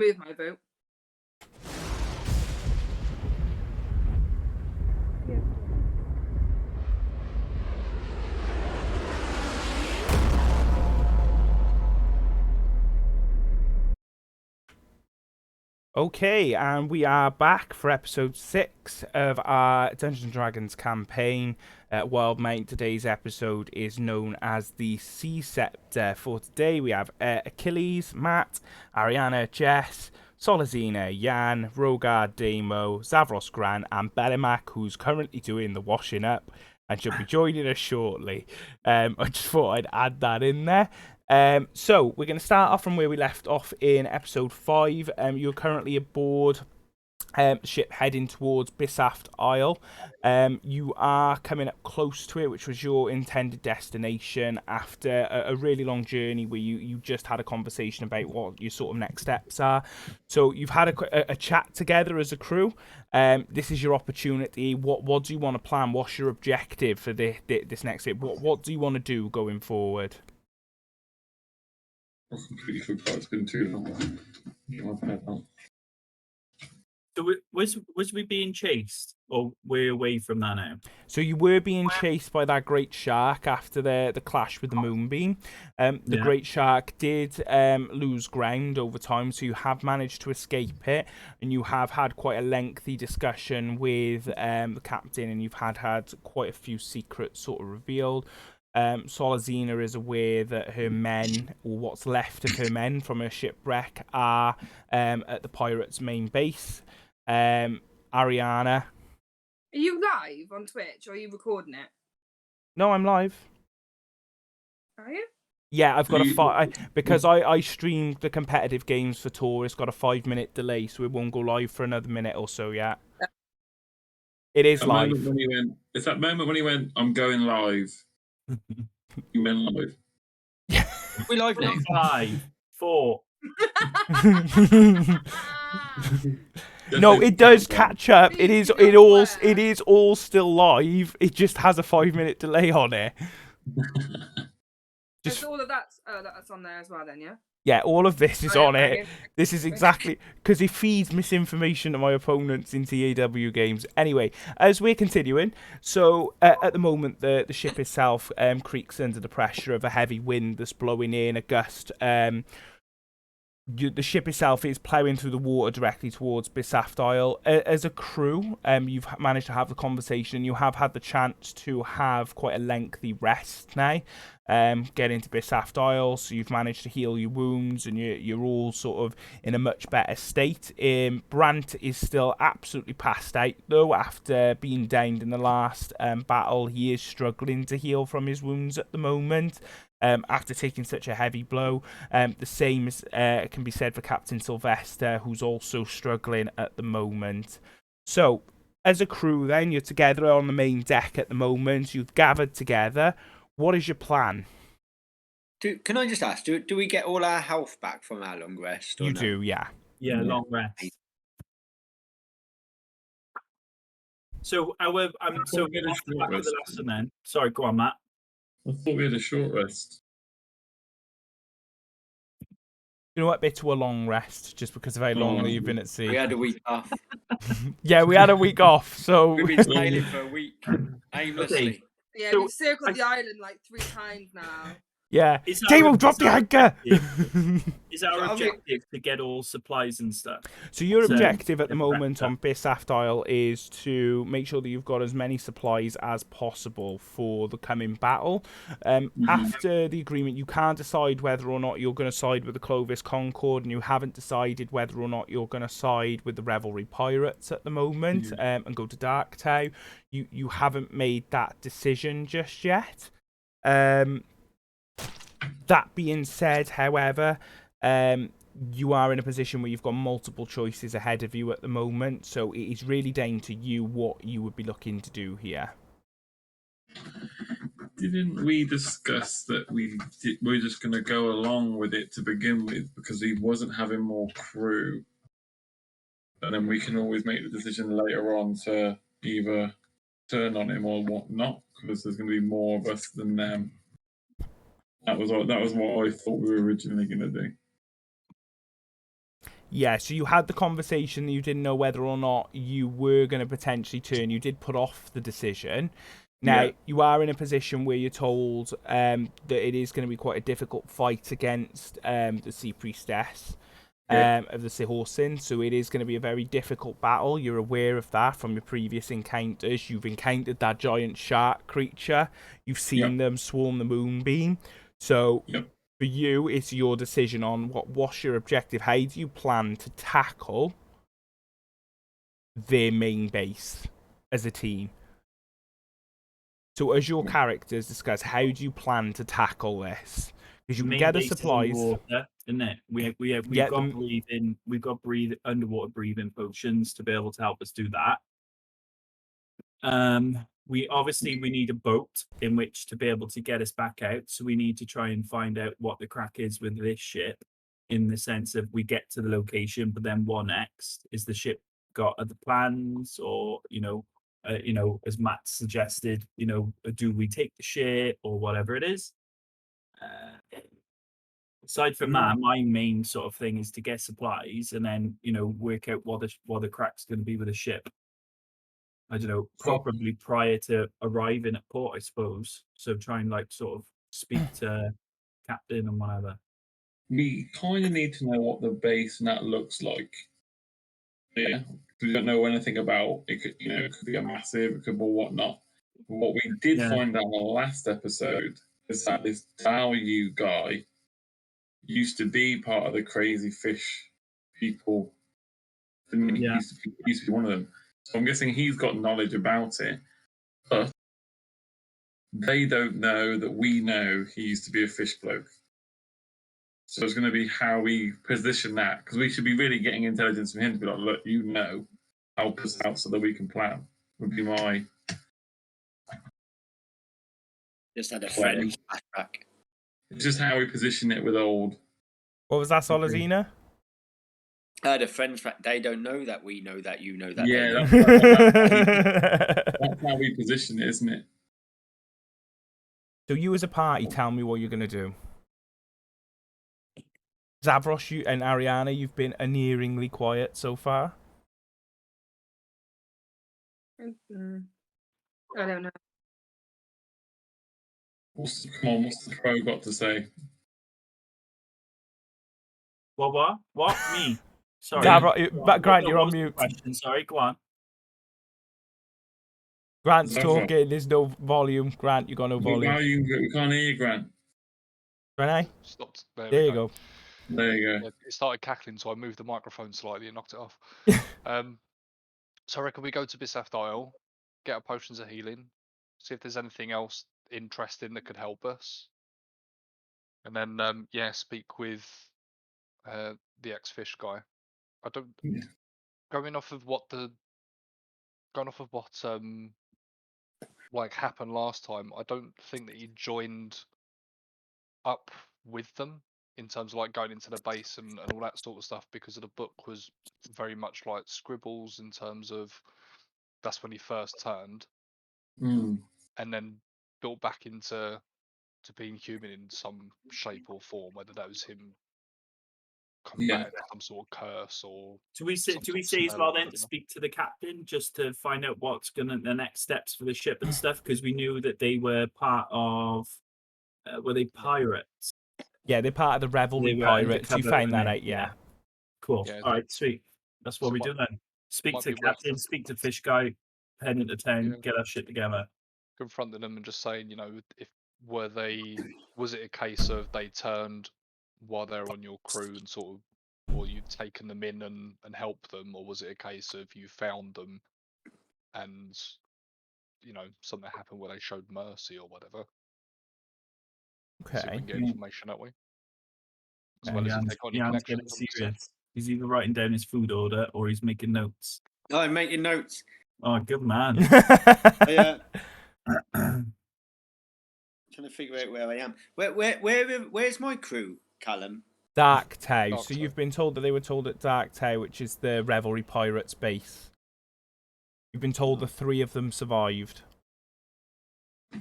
Move my vote. Okay, and we are back for episode 6 of our Dungeons & Dragons campaign. WildMount. Today's episode is known as the Sea Scepter. For today, we have Achilles, Matt, Ariana, Jess, Solazina, Jan, Rogar, Damo, Zavros Gran, and Belimac, who's currently doing the washing up and should be joining us shortly. I just thought I'd add that in there. So we're going to start off from where we left off in episode 5. You're currently aboard ship heading towards Bisaft Isle. You are coming up close to it, which was your intended destination after a really long journey where you just had a conversation about what your sort of next steps are. So you've had a chat together as a crew. This is your opportunity. What do you want to plan? What's your objective for this next trip? What do you want to do going forward? I completely forgot. It's been too long. So was we being chased, or we're away from that now? So you were being chased by that great shark after the clash with the moonbeam. The great shark did lose ground over time, so you have managed to escape it, and you have had quite a lengthy discussion with the captain, and you've had quite a few secrets sort of revealed. Solazina is aware that her men, or what's left of her men from her shipwreck, are at the pirates' main base. Ariana. Are you live on Twitch or are you recording it? No, I'm live. Are you? Yeah, I've got because I streamed the competitive games for Tor. It's got a 5-minute delay, so it won't go live for another minute or so yet. It is live. It's that moment when he went, "I'm going live." You went live. We live now. 5, 4. No, it does catch up. It is all still live. It just has a 5-minute delay on it. Just all of that's on there as well then, yeah? Yeah, all of this is on it. This is exactly because it feeds misinformation to my opponents in TAW games. Anyway, as we're continuing, so at the moment the ship itself creaks under the pressure of a heavy wind that's blowing in, a gust. The ship itself is ploughing through the water directly towards Bisaft Isle. As a crew, you've managed to have the conversation. You have had the chance to have quite a lengthy rest now. Get into Bisaft Isle, so you've managed to heal your wounds, and you're all sort of in a much better state. Brant is still absolutely passed out, though, after being downed in the last battle. He is struggling to heal from his wounds at the moment. After taking such a heavy blow. The same can be said for Captain Sylvester, who's also struggling at the moment. So, as a crew then, you're together on the main deck at the moment. You've gathered together. What is your plan? Can I just ask, do we get all our health back from our long rest? You do, yeah. Yeah, long rest. So, back to the lesson then. Sorry, go on, Matt. I thought we had a short rest. You know what? Bit to a long rest, just because of how long you've been at sea. We had a week off. Yeah, we had a week off, so we've been sailing for a week aimlessly. Okay. Yeah, we've circled the island like 3 times now. Yeah. Table, drop the anchor! Is our objective to get all supplies and stuff? So your objective at the moment on Bisaft Isle is to make sure that you've got as many supplies as possible for the coming battle. After the agreement, you can't decide whether or not you're going to side with the Clovis Concord, and you haven't decided whether or not you're going to side with the Revelry Pirates at the moment and go to Darktow. You haven't made that decision just yet. That being said, however, you are in a position where you've got multiple choices ahead of you at the moment, so it is really down to you what you would be looking to do here. Didn't we discuss that we're just going to go along with it to begin with because he wasn't having more crew? And then we can always make the decision later on to either turn on him or whatnot, because there's going to be more of us than them. That was what I thought we were originally going to do. Yeah, so you had the conversation that you didn't know whether or not you were going to potentially turn. You did put off the decision. Now, Yeah. you are in a position where you're told that it is going to be quite a difficult fight against the Sea Priestess of the Sehorsin. So it is going to be a very difficult battle. You're aware of that from your previous encounters. You've encountered that giant shark creature. You've seen them swarm the moonbeam. So for you, it's your decision on what's your objective. How do you plan to tackle their main base as a team? So as your characters discuss, how do you plan to tackle this? Because you can get the supplies. Water, isn't it? We've got underwater breathing potions to be able to help us do that. We need a boat in which to be able to get us back out. So we need to try and find out what the crack is with this ship, in the sense of we get to the location, but then what next? Is the ship got other plans, or as Matt suggested, do we take the ship or whatever it is? Aside from that, my main sort of thing is to get supplies and then work out what the crack's going to be with the ship. I don't know, probably prior to arriving at port, I suppose. So try and sort of speak to captain and whatever. We kind of need to know what the base and that looks like. Yeah, we don't know anything about it. It could be a massive, it could be whatnot. What we did find out in the last episode is that this Value guy used to be part of the crazy fish people. He used to be one of them. So I'm guessing he's got knowledge about it, but they don't know that we know he used to be a fish bloke. So it's going to be how we position that, because we should be really getting intelligence from him to be like, look, help us out so that we can plan. Would be my. Just had a friendly flashback. It's just how we position it with old. What was that, Solazina? The friends, they don't know that we know that you know that. Yeah, that's how we position it, isn't it? So you as a party, tell me what you're going to do. Zavros, you and Ariana, you've been unerringly quiet so far. I don't know. What's the pro got to say? What? Me? Sorry. Grant, you're on mute. Question? Sorry, go on. Grant's talking, there's no volume. Grant, you got no volume. We can't hear you, Grant. Renee? Stopped. There you go. There you go. Yeah, it started cackling, so I moved the microphone slightly and knocked it off. So I reckon we go to Bisaf Isle, get our potions of healing, see if there's anything else interesting that could help us, and then speak with the ex-fish guy. Going off of what happened last time, I don't think that he joined up with them in terms of going into the base and all that sort of stuff, because of the book was very much like scribbles in terms of that's when he first turned and then built back into being human in some shape or form, whether that was him combating some sort of curse or. Do we say as well then to speak to the captain just to find out what's the next steps for the ship and stuff, because we knew that they were part of were they pirates? Yeah, they're part of the Revelry Pirates. You found that out, Cool. Yeah. All right, sweet. That's what we do then. Speak to the captain, speak to Fish Guy, head into town, get our shit together. Confronting them and just saying, was it a case of they turned while they're on your crew and sort of, or you'd taken them in and helped them, or was it a case of you found them and something happened where they showed mercy or whatever? Okay. See if we can get information that way. As well as if they got any connections. Serious. He's either writing down his food order or he's making notes. Oh, I'm making notes. Oh, good man. Trying to figure out where I am. Where's my crew, Callum? Dark Tow. So you've been told that they were told at Dark Tow, which is the Revelry Pirates base. You've been told the 3 of them survived.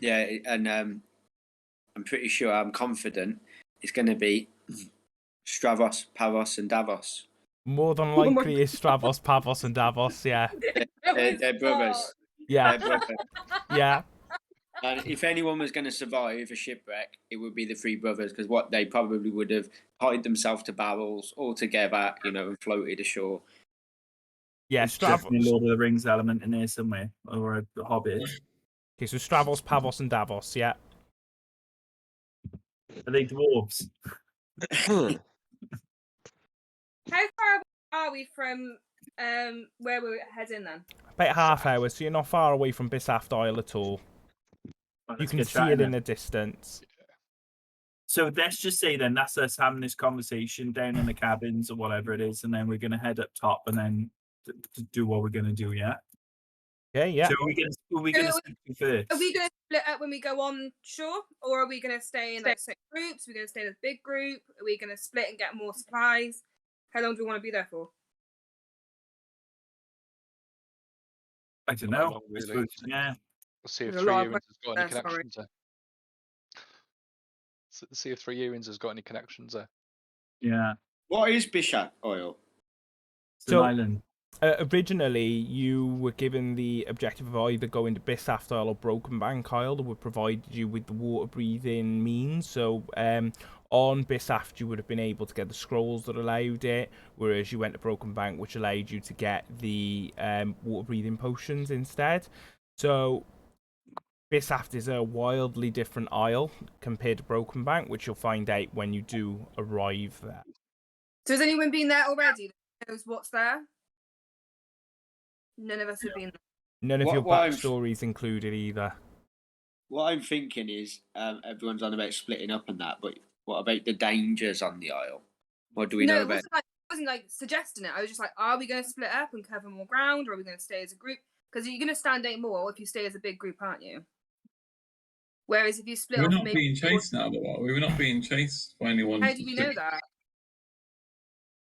Yeah, and I'm pretty sure, I'm confident, it's going to be Stravos, Paros, and Davos. More than Oh my likely is Stravos, Pavos, and Davos. Yeah, They're brothers. yeah, They're brothers. yeah. And if anyone was going to survive a shipwreck, it would be the three brothers, because what they probably would have tied themselves to barrels all together, and floated ashore. Yeah, There's definitely a Stravos. Lord of the Rings element in there somewhere, or a Hobbit. Okay, so Stravos, Pavos, and Davos. Yeah. Are they dwarves? How far are we from where we're heading then? About half hour, so you're not far away from Bisaft Isle at all. Well, You let's can get see chatting it in then. the distance. So let's just say then that's us having this conversation down in the cabins or whatever it is, and then we're going to head up top and then to do what we're going to do. Yeah. Okay, yeah. So who are we going to speak to first? Are we going to split up when we go on shore, or are we going to stay in like 6 groups? Are we going to stay in a big group? Are we going to split and get more supplies? How long do we want to be there for? I don't Not know. long, I really. suppose, yeah. See if There's a Three lot of Ewins has got any there, sorry. connections there. See if Three Ewins has got any connections there. Yeah. What is Bishop oil? It's an So- island. Originally, you were given the objective of either going to Bisaft Isle or Broken Bank Isle that would provide you with the water-breathing means. So on Bisaft, you would have been able to get the scrolls that allowed it, whereas you went to Broken Bank, which allowed you to get the water-breathing potions instead. So Bisaft is a wildly different isle compared to Broken Bank, which you'll find out when you do arrive there. So has anyone been there already that knows what's there? None of us have been there. None of What- your what I've- backstories included either. What I'm thinking is, everyone's on about splitting up and that, but what about the dangers on the isle? What do we know it about? wasn't like suggesting it. I was just like, are we going to split up and cover more ground, or are we going to stay as a group? Because you're going to stand out more if you stay as a big group, aren't you? Whereas if you split We're off, not maybe being chased now, though, are we? We're not being chased by anyone. how do we know that?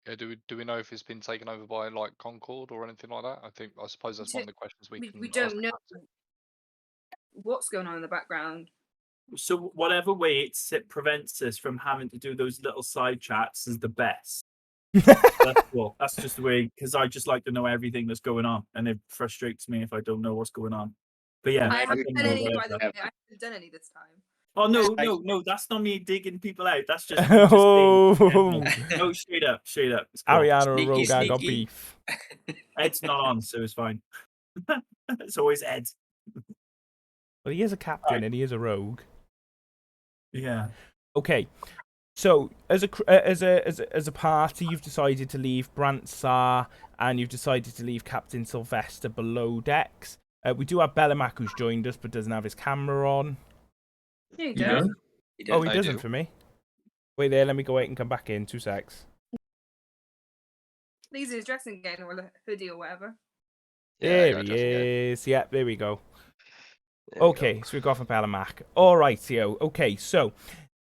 Yeah, do we know if it's been taken over by like Concord or anything like that? I suppose that's one of the questions we can We ask don't the know captain. what's going on in the background. So whatever way it prevents us from having to do those little side chats is the best. That's cool. That's just the way, because I just like to know everything that's going on, and it frustrates me if I don't know what's going on. But yeah, I I haven't don't done know, any, by whatever. the way. I haven't done any this time. Oh no, I- no, that's not me digging people out. That's just me just being, no, straight up. It's cool. Ariana and Sneaky, Rogar got sneaky. beef. Ed's not on, so it's fine. It's always Ed. Well, he is a captain and he is a rogue. Yeah. Okay, so as a party, you've decided to leave Brantsar and you've decided to leave Captain Sylvester below decks. We do have Bellamac who's joined us but doesn't have his camera on. Here you You go. go. Oh, he I doesn't do. for me. Wait there, let me go out and come back in. 2 secs. These are his dressing gown or a hoodie or whatever. There I he got just again. is. Yeah, there we go. There we Okay, go. so we've got for Bellamac. All right, Theo. Okay, so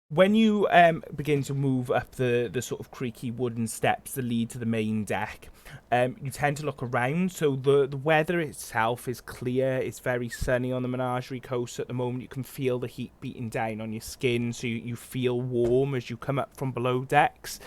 when you begin to move up the sort of creaky wooden steps that lead to the main deck, you tend to look around. So the weather itself is clear. It's very sunny on the Menagerie Coast at the moment. You can feel the heat beating down on your skin, so you feel warm as you come up from below decks.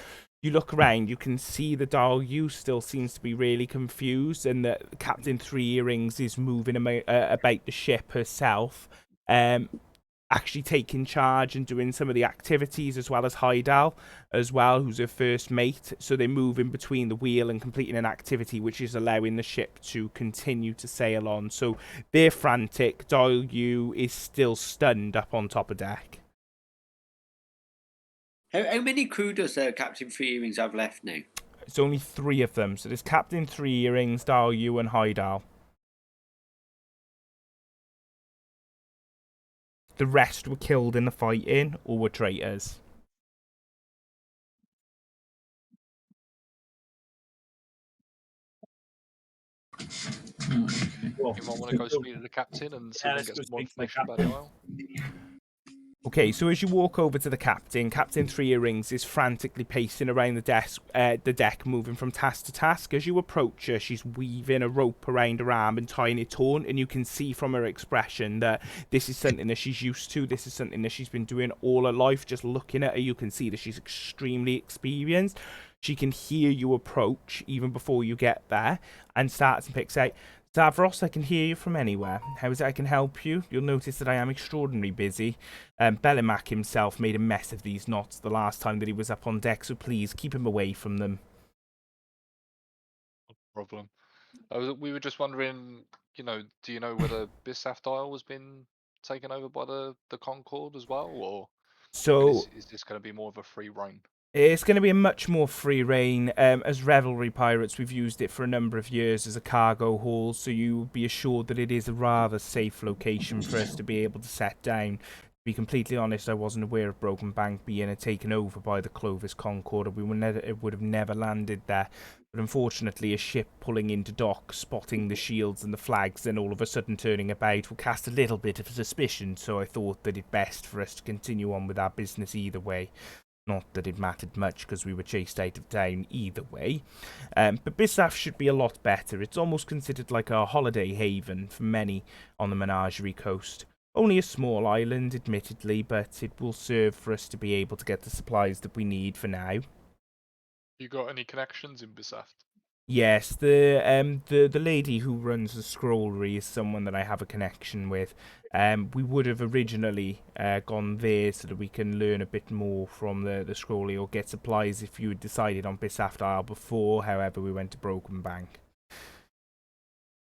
You look around, you can see the Daryu still seems to be really confused, and that Captain Three Earrings is moving about the ship herself, actually taking charge and doing some of the activities, as well as Heidal as well, who's her first mate. So they move in between the wheel and completing an activity which is allowing the ship to continue to sail on. So they're frantic. Daryu is still stunned up on top of deck. How many crew does Captain Three Earrings have left now? It's only 3 of them. So there's Captain Three Earrings, Daryu, and Heidal. The rest were killed in the fighting or were traitors. Oh, okay. Cool. You might want to go speak to the captain and see if we let's can go get some more speak to the information about the captain. isle. Okay, so as you walk over to the captain, Captain Three Earrings is frantically pacing around the deck, moving from task to task. As you approach her, she's weaving a rope around her arm and tying it taut, and you can see from her expression that this is something that she's used to. This is something that she's been doing all her life. Just looking at her, you can see that she's extremely experienced. she can hear you approach even before you get there, and starts and picks out, Davros, I can hear you from anywhere. How is it I can help you? You'll notice that I am extraordinarily busy. Bellimac himself made a mess of these knots the last time that he was up on deck, so please keep him away from them. No problem. We were just wondering, do you know whether Bisaf Dial has been taken over by the Concorde as well, or So is this going to be more of a free reign? it's going to be a much more free reign. As Revelry Pirates, we've used it for a number of years as a cargo haul, so you'll be assured that it is a rather safe location for us to be able to set down. To be completely honest, I wasn't aware of Broken Bank being taken over by the Clovis Concorde. It would have never landed there. But unfortunately, a ship pulling into dock, spotting the shields and the flags, then all of a sudden turning about will cast a little bit of suspicion, so I thought that it best for us to continue on with our business either way. Not that it mattered much, because we were chased out of town either way. But Bisaf should be a lot better. It's almost considered like a holiday haven for many on the Menagerie coast. Only a small island, admittedly, but it will serve for us to be able to get the supplies that we need for now. You got any connections in Bisaf? Yes, the lady who runs the scrollery is someone that I have a connection with. We would have originally gone there so that we can learn a bit more from the scrollery or get supplies if you had decided on Bisaf Isle before. However, we went to Broken Bank.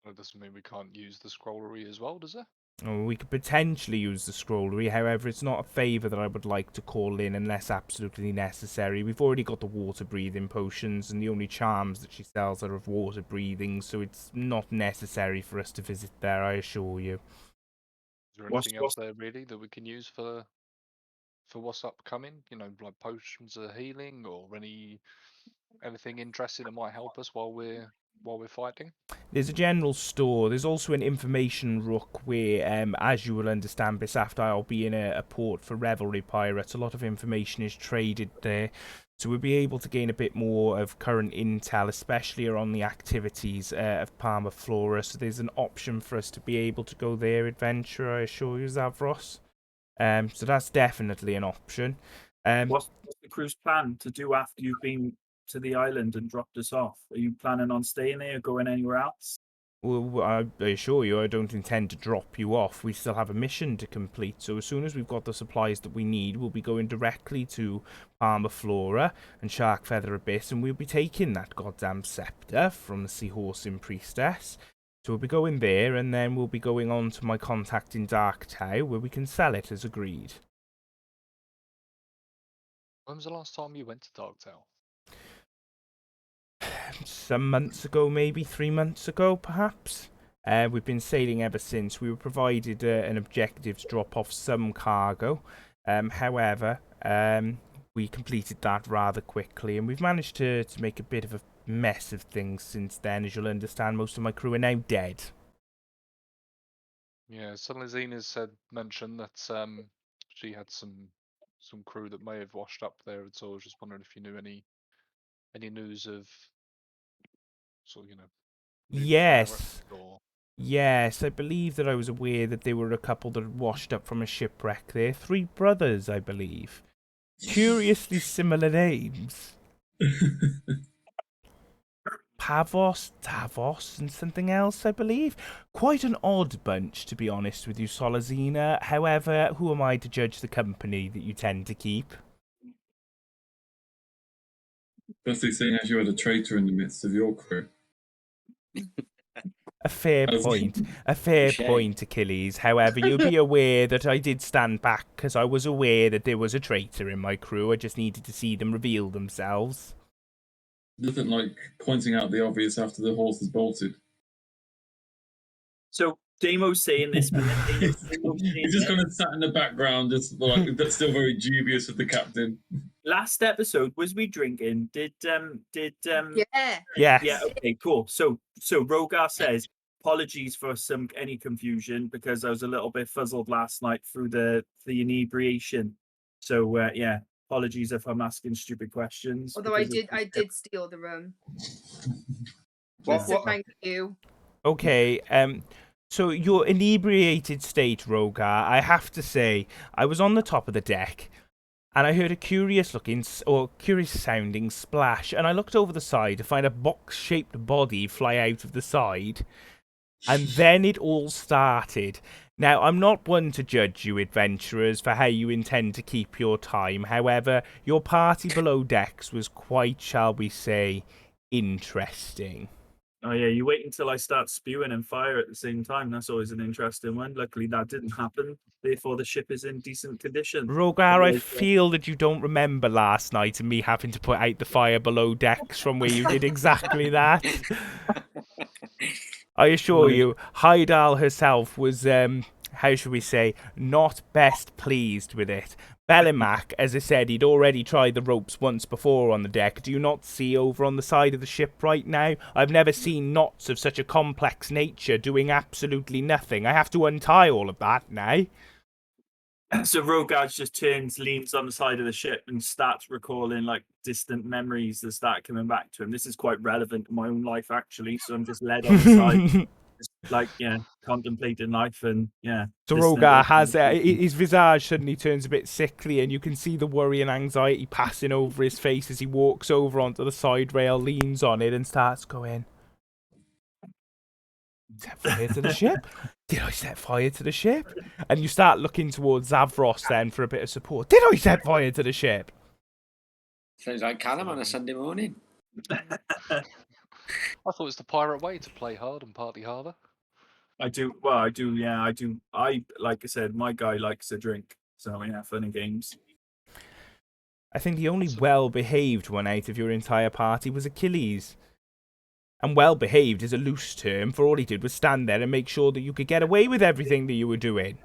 That doesn't mean we can't use the scrollery as well, does it? We could potentially use the scrollery, however, it's not a favour that I would like to call in unless absolutely necessary. We've already got the water-breathing potions, and the only charms that she sells are of water-breathing, so it's not necessary for us to visit there, I assure you. Is there anything else there, really, that we can use for what's upcoming? Like potions of healing, or anything interesting that might help us while we're fighting? There's a general store. There's also an information rook where, as you will understand, Bisaf Isle being a port for revelry pirates, a lot of information is traded there. So we'll be able to gain a bit more of current intel, especially around the activities of Palma Flora. So there's an option for us to be able to go there, adventure, I assure you, Zavros. So that's definitely an option. What's the crew's plan to do after you've been to the island and dropped us off? Are you planning on staying there or going anywhere else? Well, I assure you, I don't intend to drop you off. We still have a mission to complete, so as soon as we've got the supplies that we need, we'll be going directly to Palma Flora and Sharkfeather Abyss, and we'll be taking that goddamn scepter from the Seahorse Priestess. So we'll be going there, and then we'll be going on to my contact in Dark Tower, where we can sell it as agreed. When was the last time you went to Dark Tower? Some months ago, maybe 3 months ago, perhaps. We've been sailing ever since. We were provided an objective to drop off some cargo. However, we completed that rather quickly, and we've managed to make a bit of a mess of things since then. As you'll understand, most of my crew are now dead. Yeah, Selezina mentioned that she had some crew that may have washed up there, and so I was just wondering if you knew any news of new Yes. pirates or... Yes, I believe that I was aware that there were a couple that had washed up from a shipwreck there. 3 brothers, I believe. Curiously similar names. Pavos, Tavos, and something else, I believe. Quite an odd bunch, to be honest with you, Solazina. However, who am I to judge the company that you tend to keep? Especially seeing as you had a traitor in the midst of your crew. A fair point. A fair point, Achilles. However, you'll be aware that I did stand back because I was aware that there was a traitor in my crew. I just needed to see them reveal themselves. Nothing like pointing out the obvious after the horse has bolted. So Damo's saying this, but then He's just kind of sat in the background, just like that's still very dubious of the captain. Last episode, was we drinking? Did Yeah. Yes. Yeah, okay, cool. So Rogar says, apologies for any confusion because I was a little bit fuzzled last night through the inebriation. So yeah, apologies if I'm asking stupid questions. Although I did steal the room. What? So thank you. Okay, so your inebriated state, Rogar, I have to say, I was on the top of the deck. and I heard a curious sounding splash, and I looked over the side to find a box-shaped body fly out of the side, and then it all started. Now, I'm not one to judge you adventurers for how you intend to keep your time. However, your party below decks was quite, shall we say, interesting. Oh yeah, you wait until I start spewing and fire at the same time. That's always an interesting one. Luckily, that didn't happen. Therefore, the ship is in decent condition. Rogar, I feel that you don't remember last night and me having to put out the fire below decks from where you did exactly that. I assure you, Hydal herself was, how should we say, not best pleased with it. Bellimac, as I said, he'd already tried the ropes once before on the deck. Do you not see over on the side of the ship right now? I've never seen knots of such a complex nature doing absolutely nothing. I have to untie all of that now. So Rogard just turns, leans on the side of the ship and starts recalling like distant memories that start coming back to him. This is quite relevant to my own life actually, so I'm just led on the side, just, like, yeah, contemplating life and yeah. So Rogar has, his visage suddenly turns a bit sickly and you can see the worry and anxiety passing over his face as he walks over onto the side rail, leans on it and starts going, set fire to the ship? Did I set fire to the ship? And you start looking towards Zavros then for a bit of support. Did I set fire to the ship? Sounds like Callum on a Sunday morning. I thought it was the pirate way to play hard and party harder. I do. Well, I do. Yeah, I do. Like I said, my guy likes to drink. So yeah, fun and games. I think the only well-behaved one out of your entire party was Achilles. And well-behaved is a loose term, for all he did was stand there and make sure that you could get away with everything that you were doing.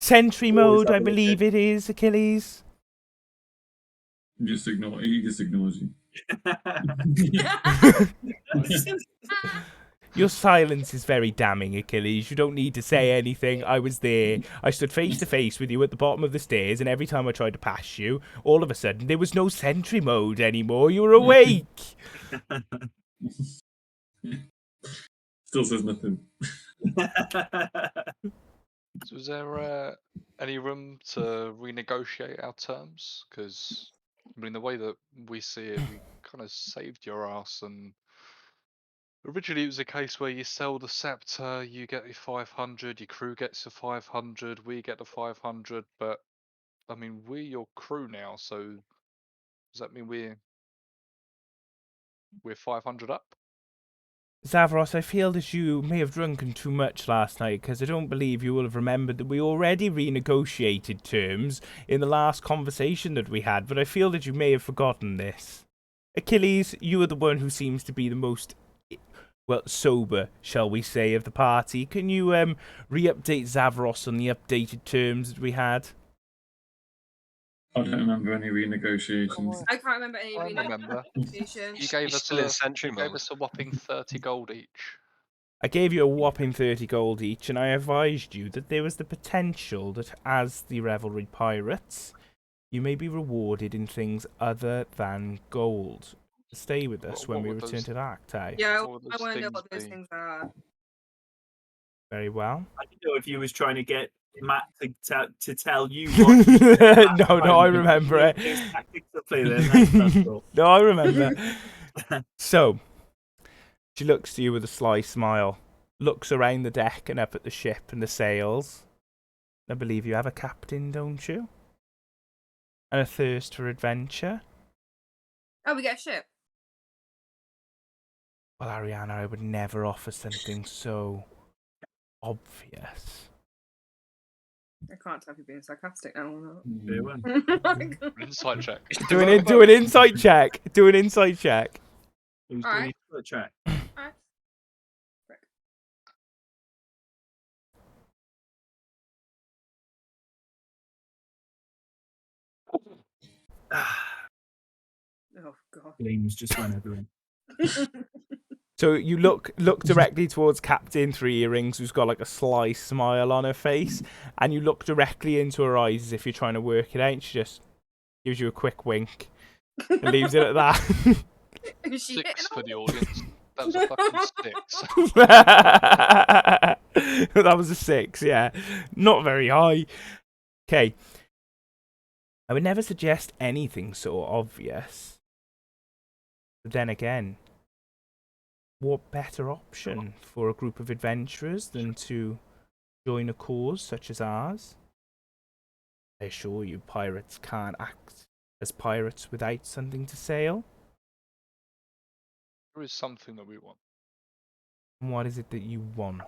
Sentry mode, I believe it is, Achilles. He just ignores you. Your silence is very damning, Achilles. You don't need to say anything. I was there. I stood face to face with you at the bottom of the stairs, and every time I tried to pass you, all of a sudden there was no sentry mode anymore. You were awake. Still says nothing. So is there any room to renegotiate our terms? Because, I mean, the way that we see it, we kind of saved your ass. And originally it was a case where you sell the scepter, you get your 500, your crew gets the 500, we get the 500. But, I mean, we're your crew now, so does that mean we're 500 up? Zavros, I feel that you may have drunken too much last night, because I don't believe you will have remembered that we already renegotiated terms in the last conversation that we had, but I feel that you may have forgotten this. Achilles, you are the one who seems to be the most, well, sober, shall we say, of the party. Can you re-update Zavros on the updated terms that we had? I don't remember any renegotiations. I can't remember any I remember. renegotiations. You gave He's us still in Sentry you gave mode. us a whopping 30 gold each. I gave you a whopping 30 gold each, and I advised you that there was the potential that as the Revelry Pirates, you may be rewarded in things other than gold. Stay with us when we would return those- to Arctai. Yeah, What would I those want to know things what those be? things are. Very well. I don't know if you was trying to get Matt to tell you what. No, I remember it. There's tactics to play there. That's cool. No, I remember. So, she looks to you with a sly smile, looks around the deck and up at the ship and the sails. I believe you have a captain, don't you? And a thirst for adventure. Oh, we get a ship. Well, Ariana, I would never offer something so obvious. I can't tell if you're being sarcastic now or Fair one. not. Insight check. Do an insight check. Do an insight check. Who's Alright. doing the track? Alright. Frick. Oh god. Flames just went everywhere. So you look directly towards Captain Three Earrings, who's got like a sly smile on her face, and you look directly into her eyes as if you're trying to work it out, and she just gives you a quick wink and leaves it at that. Is she 6 hitting for on the audience. That was a fucking 6. That was a 6, yeah. Not very high. Okay. I would never suggest anything so obvious. But then again, what better option for a group of adventurers than to join a cause such as ours? I assure you, pirates can't act as pirates without something to sail. There is something that we want. And what is it that you want,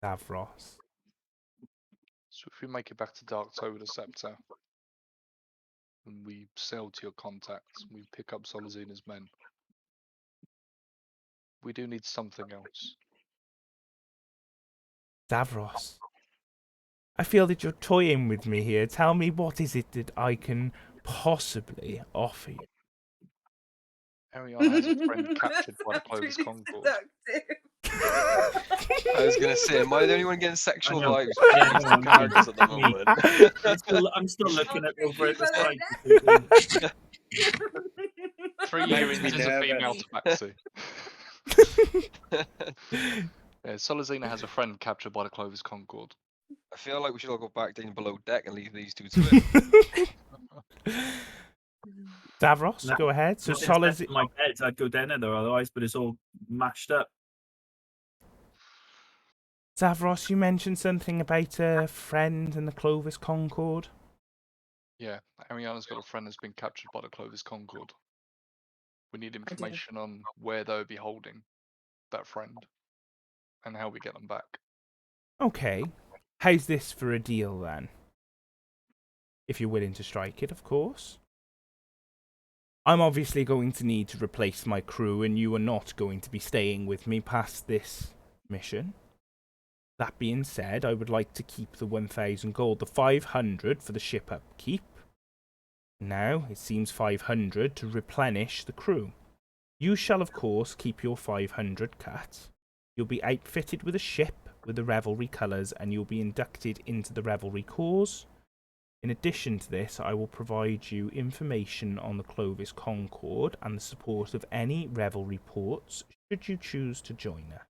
Davros? So if we make it back to Darktober the Scepter, and we sail to your contacts, we pick up Solazina's men, we do need something else. Davros, I feel that you're toying with me here. Tell me, what is it that I can possibly offer you? Ariana has a friend captured by the That's Clovis really Concord. seductive. I was gonna say, am I the only one getting sexual I know. vibes Yeah, from no, the characters at the me. moment? I'm still looking at over at the People side. 3 Makes earrings me is a female nervous. tabaxi. Yeah, Solazina has a friend captured by the Clovis Concord. I feel like we should all go back down below deck and leave these two to it. Davros, No, go ahead. So Nothing's left Solazina. in my bed. I'd go down there otherwise, but it's all mashed up. Davros, you mentioned something about a friend in the Clovis Concord. Yeah, Ariana's got a friend that's been captured by the Clovis Concord. We need information on where they'll be holding that friend and how we get them back. Okay. How's this for a deal then? If you're willing to strike it, of course. I'm obviously going to need to replace my crew, and you are not going to be staying with me past this mission. That being said, I would like to keep the 1,000 gold, the 500 for the ship upkeep. Now, it seems 500 to replenish the crew. You shall, of course, keep your 500 cut. You'll be outfitted with a ship with the Revelry colours, and you'll be inducted into the Revelry cause. In addition to this, I will provide you information on the Clovis Concord and the support of any Revelry ports should you choose to join us.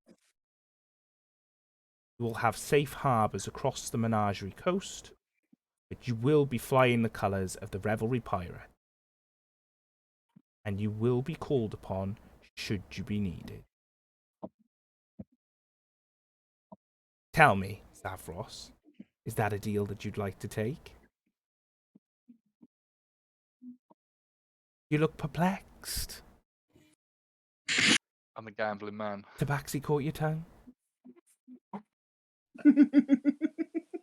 You will have safe harbours across the Menagerie coast, but you will be flying the colours of the Revelry Pirate. And you will be called upon should you be needed. Tell me, Stavros, is that a deal that you'd like to take? You look perplexed. I'm a gambling man. Tabaxi caught your tongue?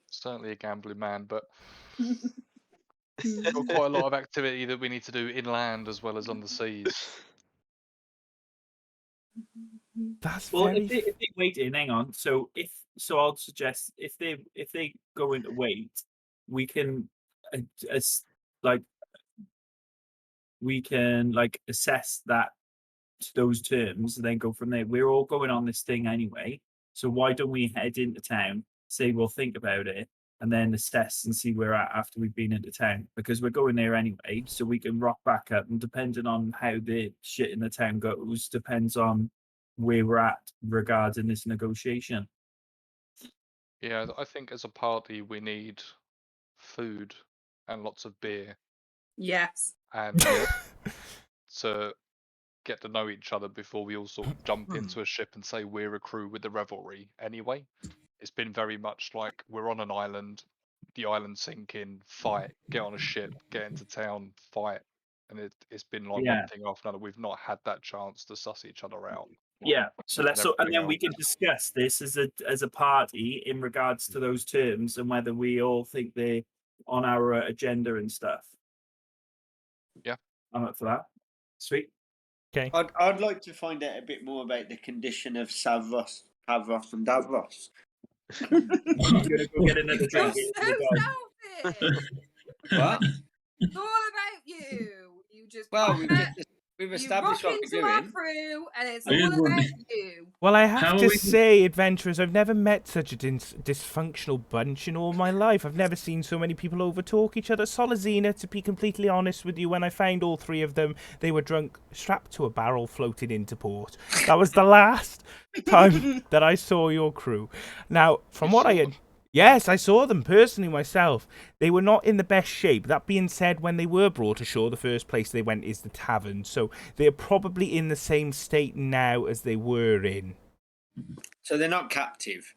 Certainly a gambling man, but got quite a lot of activity that we need to do inland as well as on the seas. That's Well, very... if they wait in, hang on. So I'll suggest if they go into wait, we can assess that to those terms and then go from there. We're all going on this thing anyway, so why don't we head into town, say we'll think about it, and then assess and see where we're at after we've been into town, because we're going there anyway, so we can rock back up, and depending on how the shit in the town goes depends on where we're at regarding this negotiation. Yeah, I think as a party we need food and lots of beer Yes. and to get to know each other before we all sort of jump into a ship and say we're a crew with the Revelry anyway. It's been very much like we're on an island, the island sinking, fight, get on a ship, get into town, fight. And it's been like Yeah. one thing after another. We've not had that chance to suss each other out. Yeah, so let's And and then everything we can discuss this as a party in regards to those terms and whether we all think they're on our agenda and stuff. Yeah. I'm up for that. Sweet. Okay. I'd like to find out a bit more about the condition of Savros, Pavros, and Davros. You're gonna go get another You're drink. so selfish. What? It's all about you. You just Well, you we've rock established what into we're our doing. crew, and it's I just all about want- you. Well, I How have are to we- say, adventurers, I've never met such a dysfunctional bunch in all my life. I've never seen so many people overtalk each other. Solazina, to be completely honest with you, when I found all three of them, they were drunk, strapped to a barrel, floated into port. That was the last time that I saw your crew. Now, from what I Yes, I saw them personally myself. They were not in the best shape. That being said, when they were brought ashore, the first place they went is the tavern. So they're probably in the same state now as they were in. So they're not captive.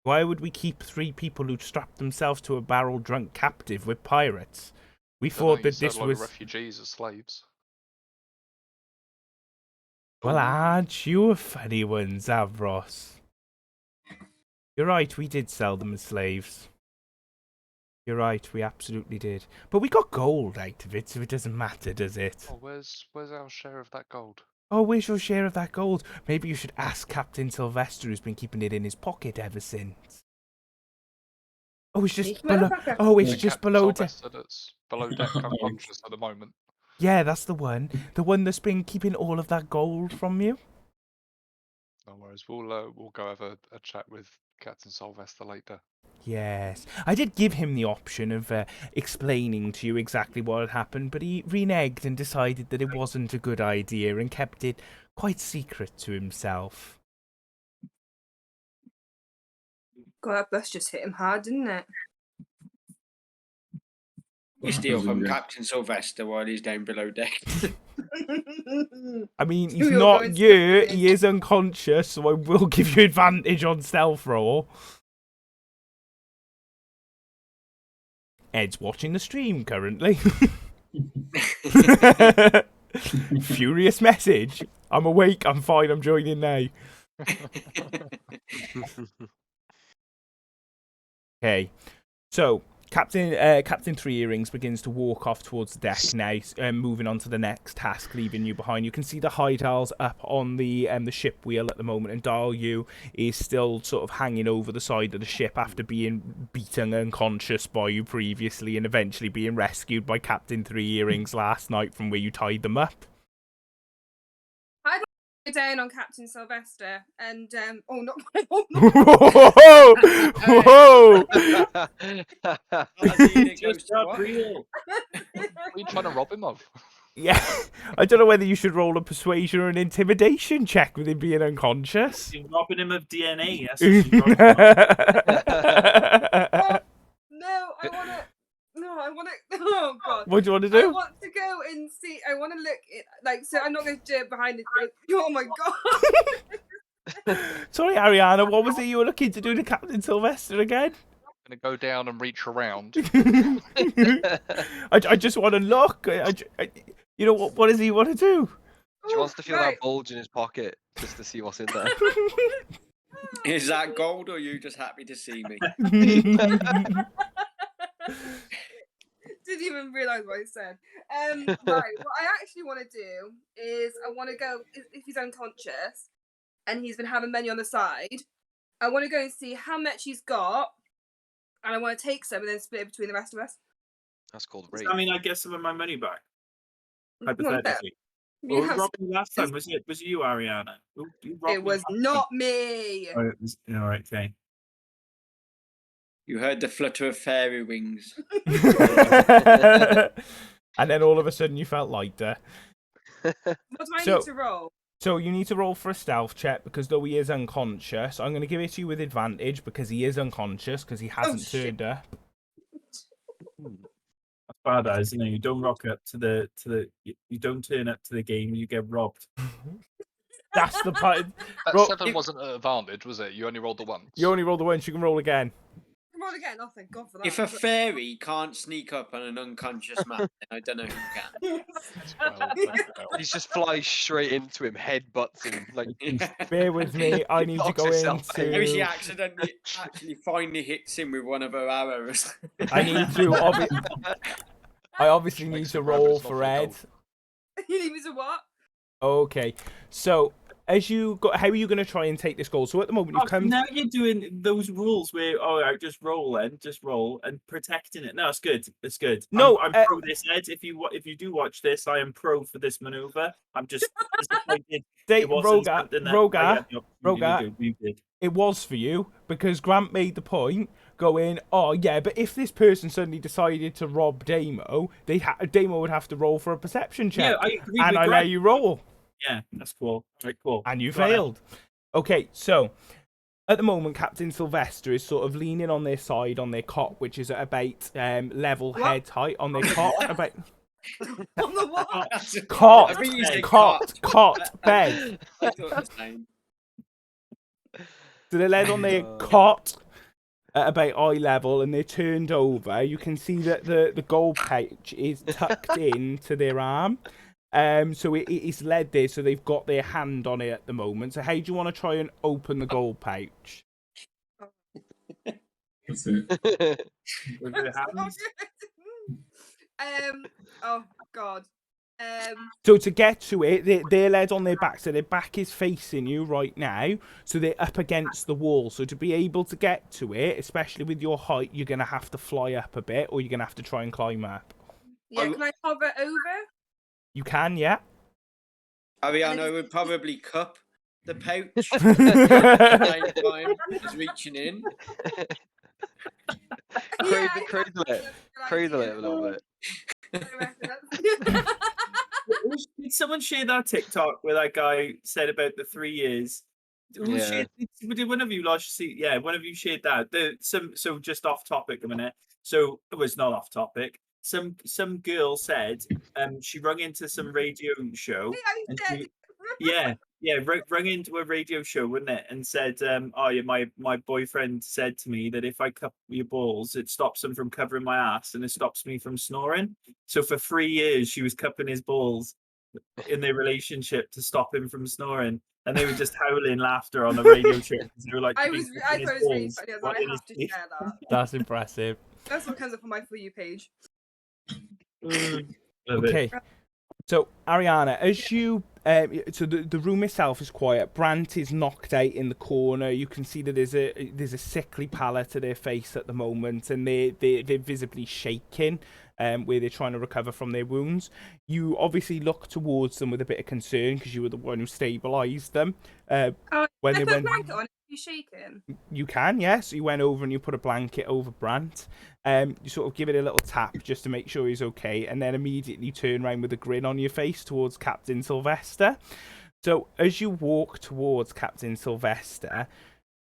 Why would we keep 3 people who strapped themselves to a barrel drunk captive with pirates? We thought that this was... refugees as slaves. Well, aren't you a funny one, Zavros? You're right, we did sell them as slaves. You're right, we absolutely did. But we got gold out of it, so it doesn't matter, does it? Oh, where's our share of that gold? Oh, where's your share of that gold? Maybe you should ask Captain Sylvester, who's been keeping it in his pocket ever since. Oh, it's just below... Oh, it's just below deck. That's below deck unconscious at the moment. Yeah, that's the one. The one that's been keeping all of that gold from you. No worries. We'll go have a chat with Captain Sylvester later. Yes. I did give him the option of explaining to you exactly what had happened, but he reneged and decided that it wasn't a good idea and kept it quite secret to himself. God, that bus just hit him hard, didn't it? You steal from Captain Sylvester while he's down below deck. I mean, he's You're not going you, to- he is unconscious, so I will give you advantage on stealth roll. Ed's watching the stream currently. Furious message. I'm awake, I'm fine, I'm joining now. Okay, so Captain Three Earrings begins to walk off towards the deck now, moving on to the next task, leaving you behind. You can see the high dials up on the ship wheel at the moment, and Dial U is still sort of hanging over the side of the ship after being beaten unconscious by you previously, and eventually being rescued by Captain Three Earrings last night from where you tied them up. Go down on Captain Sylvester and oh not Whoa! Whoa! Just not real. What are you trying to rob him of? Yeah, I don't know whether you should roll a persuasion or an intimidation check with him being unconscious. You're robbing him of DNA. That's what she's robbing him of. I want to. Oh God! What do you want to I do? want to go and see. I want to look at so I'm not going to do it behind it. Oh my God! Sorry, Ariana, what was it you were looking to do to Captain Sylvester again? I'm gonna go down and reach around. I just want to look. You know what does he want to do? She wants to feel Right. that bulge in his pocket just to see what's in there. Is that gold, or are you just happy to see me? Didn't even realise what I said. Right, what I actually want to do is I want to go if he's unconscious and he's been having money on the side. I want to go and see how much he's got, and I want to take some and then split it between the rest of us. That's called Does rape. that mean I get some of my money back? Come on, Bet. Hypothetically. You Well, have- robbing last time was it you, Ariana? Who robbed it me was last not me. time? Oh, it was, all right, okay. You heard the flutter of fairy wings. And then all of a sudden you felt lighter. What do I So- need to roll? So you need to roll for a stealth check because though he is unconscious, I'm going to give it to you with advantage because he is unconscious because he hasn't shit. turned up. That's bad, that, isn't it? You don't rock up to the you don't turn up to the game, you get robbed. That's the part. That Roll- 7 wasn't an advantage, was it? You only rolled the once. You only roll the once, you can roll again. Come on again. Oh, thank God for that. If a fairy can't sneak up on an unconscious man, then I don't know who can. He's just flies straight into him, headbutts him. Like, Bear with me, I need to Knocks go yourself out. Maybe she into... actually finally hits him with one of her arrows. I need to... I obviously need Makes to it rubbish, roll not for for Ed. gold. You need me to what? Okay, so as you go, how are you going to try and take this goal? So at the moment you've Oh, come... now you're doing those rules where I just roll and protecting it. No, it's good. It's good. No, I'm pro this, Ed. If you do watch this, I am pro for this maneuver. I'm just disappointed. It wasn't something that I had the opportunity to do. You did. It was for you because Grant made the point going, oh yeah, but if this person suddenly decided to rob Damo, Damo would have to roll for a perception check. Yeah, I agree. And with I let Grant. you roll. Yeah, that's cool. All right, cool. And you Go ahead. failed. Okay, so At the moment, Captain Sylvester is sort of leaning on their side on their cot, which is at about level What? head height on their cot. About On the what? I cot, think you said cot, bed. I thought the same. So they're led on their cot at about eye level, and they're turned over. You can see that the gold pouch is tucked into their arm. So it is led there, so they've got their hand on it at the moment. So how do you want to try and open the gold pouch? That's it. With their hands. Oh God. So to get to it, they're led on their back, so their back is facing you right now, so they're up against the wall. So to be able to get to it, especially with your height, you're going to have to fly up a bit, or you're going to have to try and climb up. Yeah, can I hover over? You can, yeah. Ariana would probably cup the pouch at the same time as reaching in. Cradle it a little bit. Did someone share that TikTok where that guy said about the 3 years? Yeah. Did one of you see? Yeah, one of you shared that. So just off topic a minute. So it was not off topic. Some girl said she rung into some radio show. Rung into a radio show, wouldn't it? And said, "Oh yeah, my boyfriend said to me that if I cup your balls, it stops them from covering my ass and it stops me from snoring." So for 3 years, she was cupping his balls in their relationship to stop him from snoring, and they were just howling laughter on the radio show because they were like, I thought it was really funny. I was like, I have to share that. That's impressive. That's what comes up on my For You page. Okay. So, Ariana, as you... so the room itself is quiet. Brant is knocked out in the corner. You can see that there's a sickly pallor to their face at the moment, and they're visibly shaking, where they're trying to recover from their wounds. You obviously look towards them with a bit of concern because you were the one who stabilised them. When they they went, blanket on. You shaking? You can, yes. You went over and you put a blanket over Brant. You sort of give it a little tap just to make sure he's okay, and then immediately turn around with a grin on your face towards Captain Sylvester. So as you walk towards Captain Sylvester,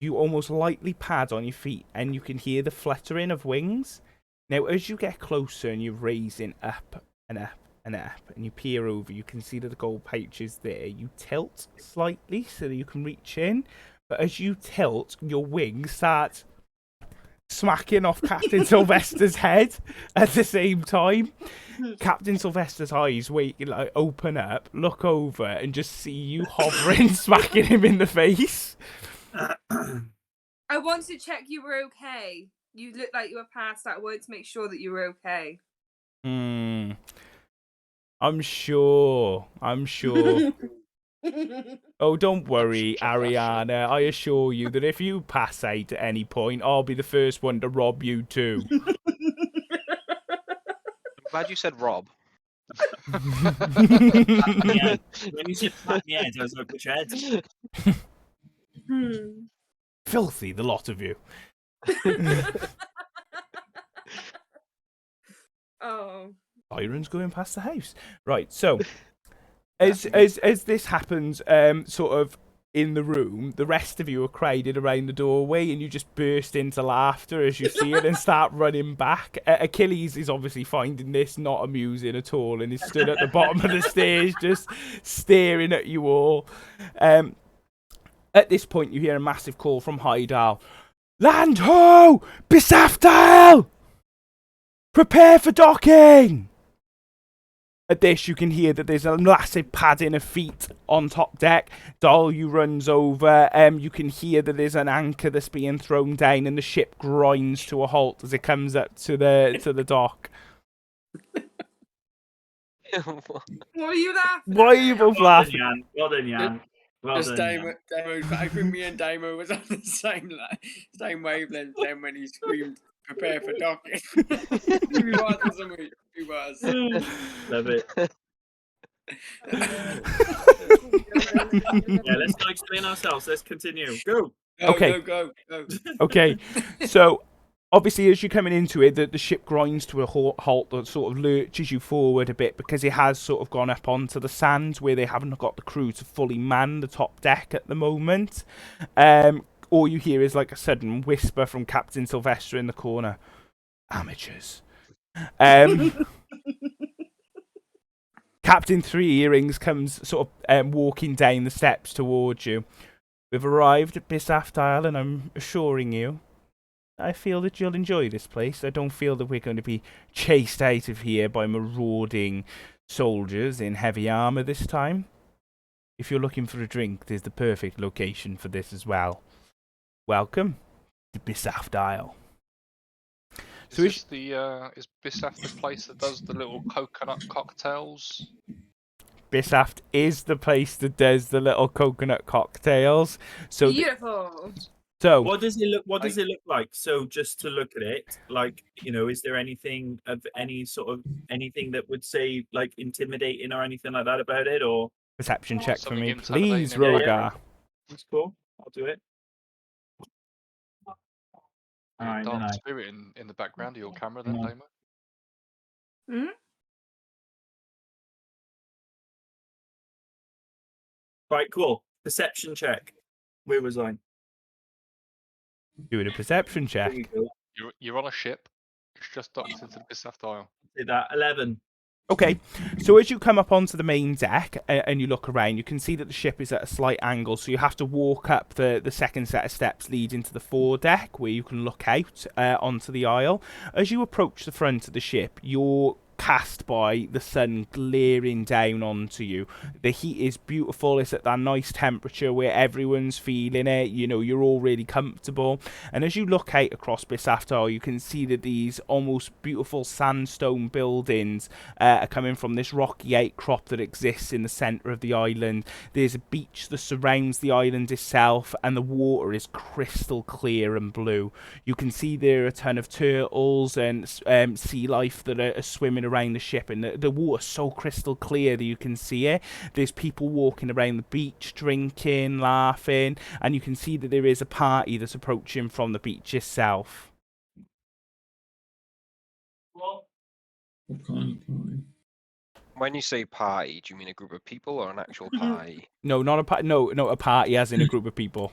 you almost lightly pad on your feet, and you can hear the fluttering of wings. Now, as you get closer and you're raising up and up and up, and you peer over, you can see that the gold pouch is there. You tilt slightly so that you can reach in, but as you tilt, your wings start smacking off Captain Sylvester's head at the same time. Captain Sylvester's eyes open up, look over, and just see you hovering, smacking him in the face. I wanted to check you were okay. You looked like you were passed out. I wanted to make sure that you were okay. I'm sure. Oh, don't worry, Ariana. I assure you that if you pass out at any point, I'll be the first one to rob you too. I'm glad you said Rob. Yeah. When you said pat me head, I was like, which head? Filthy, the lot of you. Oh. Byron's going past the house. Right, so as this happens, sort of in the room, the rest of you are crowded around the doorway, and you just burst into laughter as you see it and start running back. Achilles is obviously finding this not amusing at all, and he's stood at the bottom of the stairs just staring at you all. At this point, you hear a massive call from Heidal. Land ho! Bisaftal! Prepare for docking! At this, you can hear that there's a massive padding of feet on top deck. Dolyu runs over. You can hear that there's an anchor that's being thrown down, and the ship grinds to a halt as it comes up to the dock. What are you laughing Why are you both laughing? Well done, Jan. Well done, Damo, I think me and Damo was on the same wavelength then when he screamed, "Prepare for docking." He was, wasn't he? He was. Love it. Yeah, let's not explain ourselves. Let's continue. Go. Okay. Go. Okay, so obviously as you're coming into it, the ship grinds to a halt that sort of lurches you forward a bit because it has sort of gone up onto the sands where they haven't got the crew to fully man the top deck at the moment. all you hear is like a sudden whisper from Captain Sylvester in the corner. Amateurs. Captain Three Earrings comes sort of walking down the steps towards you. We've arrived at Bisaft Isle, and I'm assuring you, I feel that you'll enjoy this place. I don't feel that we're going to be chased out of here by marauding soldiers in heavy armor this time. If you're looking for a drink, there's the perfect location for this as well. Welcome to Bisaft Isle. So is Bisaf the place that does the little coconut cocktails? Bisaft is the place that does the little coconut cocktails. So, Beautiful. What does it look? What does it look like? So just to look at it, like, you know, is there anything of any sort of anything that would say like intimidating or anything like that about it, or perception check for Something me, intimidating please, in it. Rogar. that's cool. I'll do it. Alright, then Dark I- spirit in the background of your camera, then, Yeah. Damo. Right, cool. Perception check. Where was I? Doing a perception There check. we go. You're on a ship. It's just docked into the Bisaf Isle. Did that 11. Okay, so as you come up onto the main deck and you look around, you can see that the ship is at a slight angle, so you have to walk up the second set of steps leading to the foredeck, where you can look out onto the isle. As you approach the front of the ship, you're cast by the sun glaring down onto you. The heat is beautiful. It's at that nice temperature where everyone's feeling it. You know, you're all really comfortable. And as you look out across Bisaft Isle, you can see that these almost beautiful sandstone buildings are coming from this rocky outcrop that exists in the centre of the island. There's a beach that surrounds the island itself, and the water is crystal clear and blue. You can see there are a ton of turtles and sea life that are swimming around the ship, and the water's so crystal clear that you can see it. There's people walking around the beach, drinking, laughing, and you can see that there is a party that's approaching from the beach itself. What kind of party? When you say party, do you mean a group of people or an actual party? No, not a a party as in a group of people.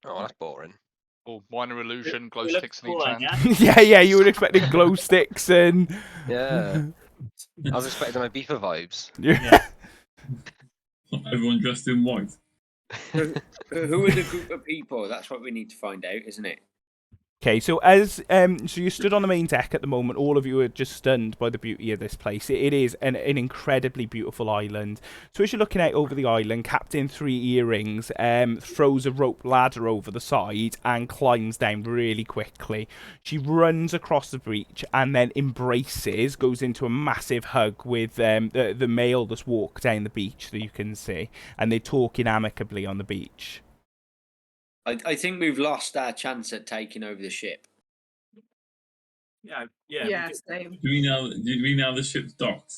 Oh, that's boring. Or minor illusion, glow We look sticks in cool each then, hand. yeah? Yeah, you would expect the glow sticks and Yeah. I was expecting my beefer vibes. yeah. Everyone dressed in white. Who are the group of people? That's what we need to find out, isn't it? Okay, so as so you stood on the main deck at the moment, all of you are just stunned by the beauty of this place. It is an incredibly beautiful island. So as you're looking out over the island, Captain Three Earrings throws a rope ladder over the side and climbs down really quickly. She runs across the beach and then embraces, goes into a massive hug with the male that's walked down the beach that you can see, and they're talking amicably on the beach. I think we've lost our chance at taking over the ship. Yeah. Yeah, we same. Do we know the ship's docked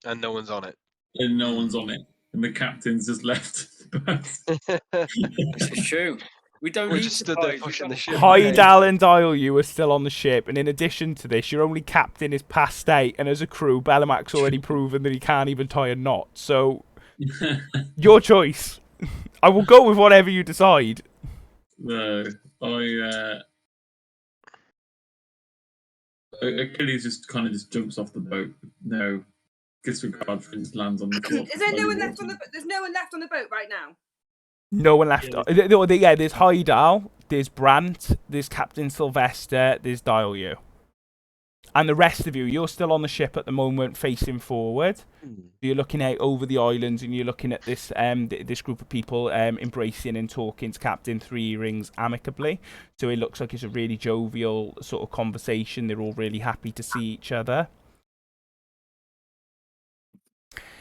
And no one's on it. and no one's on it, and the captain's just left the boat? It's true. We don't We need just stood there supplies, we've pushing got the ship. Hydal and Dial are still on the ship, and in addition to this, your only captain is passed out, and as a crew, Bellamac's already proven that he can't even tie a knot. So, your choice. I will go with whatever you decide. No, Achilles just kind of just jumps off the boat. No disregard for his lands on the floor. Is there no one left on the? There's no one left on the boat right now. No one left. Yeah, Yeah, there's Hydal, there's Brant, there's Captain Sylvester, there's Dial. And the rest of you, you're still on the ship at the moment, facing forward. You're looking out over the islands, and you're looking at this this group of people embracing and talking to Captain Three Rings amicably. So it looks like it's a really jovial sort of conversation. They're all really happy to see each other.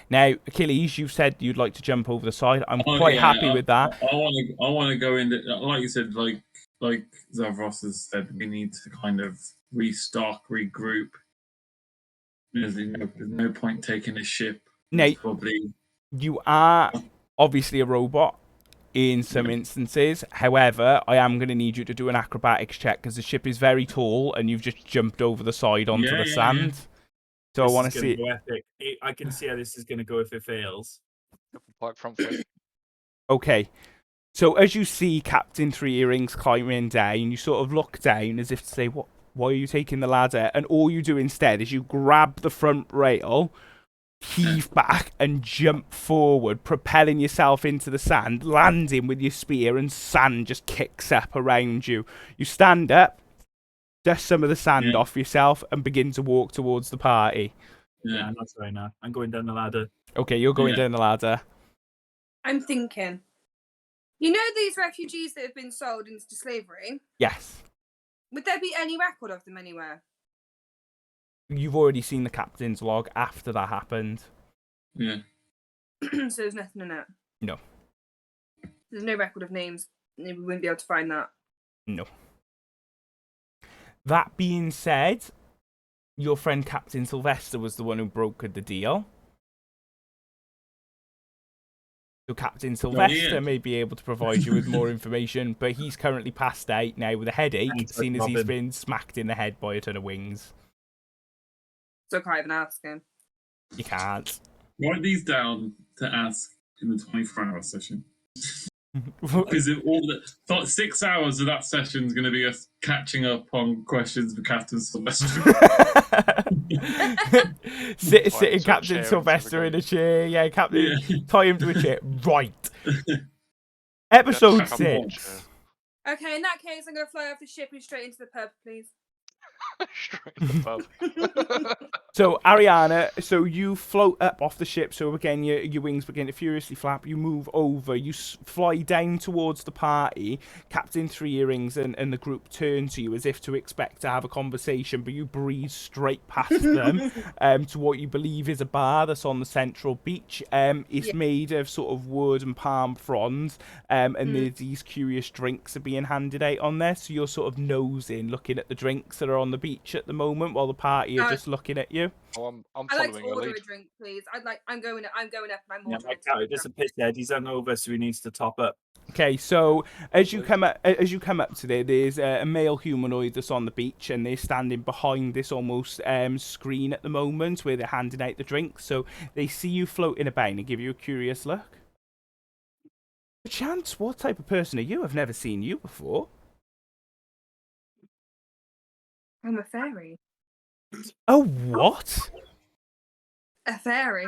Now, Achilles, you said you'd like to jump over the side. I'm quite happy with that. I want to go in. Like you said, like Zavros has said, we need to kind of restock, regroup. There's no point taking a ship. Now, It's probably you are obviously a robot in some instances. However, I am going to need you to do an acrobatics check because the ship is very tall and you've just jumped over the side onto the sand. So This I want is to gonna see. go epic. I can see how this is going to go if it fails. Like front flip. Okay. So as you see Captain Three Earrings climbing down, you sort of look down as if to say, "What? Why are you taking the ladder?" And all you do instead is you grab the front rail, heave back, and jump forward, propelling yourself into the sand, landing with your spear, and sand just kicks up around you. You stand up, dust some of the sand off yourself, and begin to walk towards the party. Yeah, I'm not sorry now. I'm going down the ladder. Okay, you're going down the ladder. I'm thinking. You know these refugees that have been sold into slavery? Yes. Would there be any record of them anywhere? You've already seen the captain's log after that happened. Yeah. So there's nothing in it? No. There's no record of names. We wouldn't be able to find that. No. That being said, your friend Captain Sylvester was the one who brokered the deal. So Captain Sylvester may be able to provide you with more information, but he's currently passed out now with a headache, seeing as he's been smacked in the head by a ton of wings. So I can't even ask him. You can't. Write these down to ask in the 24-hour session. Because all 6 hours of that session is going to be us catching up on questions for Captain Sylvester. Sitting Captain Sylvester in a chair. Yeah, Captain. Tie him to a chair. Right. Episode 6. Okay, in that case, I'm going to fly off the ship and straight into the pub, please. Straight in the pub. So, Ariana, so you float up off the ship. So, again, your wings begin to furiously flap. You move over. You fly down towards the party. Captain Three Earrings and the group turn to you as if to expect to have a conversation, but you breeze straight past them to what you believe is a bar that's on the central beach. It's made of sort of wood and palm fronds, and there's these curious drinks are being handed out on there. So, you're sort of nosing, looking at the drinks that are on the beach at the moment while the party are just looking at you. Oh, I'm I'd like following to your order lead. a drink, please. I'm going up and I'm Yeah, ordering. my cow just a pisshead. He's hungover, so he needs to top up. Okay, so as you come up to there, there's a male humanoid that's on the beach, and they're standing behind this almost screen at the moment where they're handing out the drinks. So they see you floating about and give you a curious look. Chance, what type of person are you? I've never seen you before. I'm a fairy. A what? A fairy?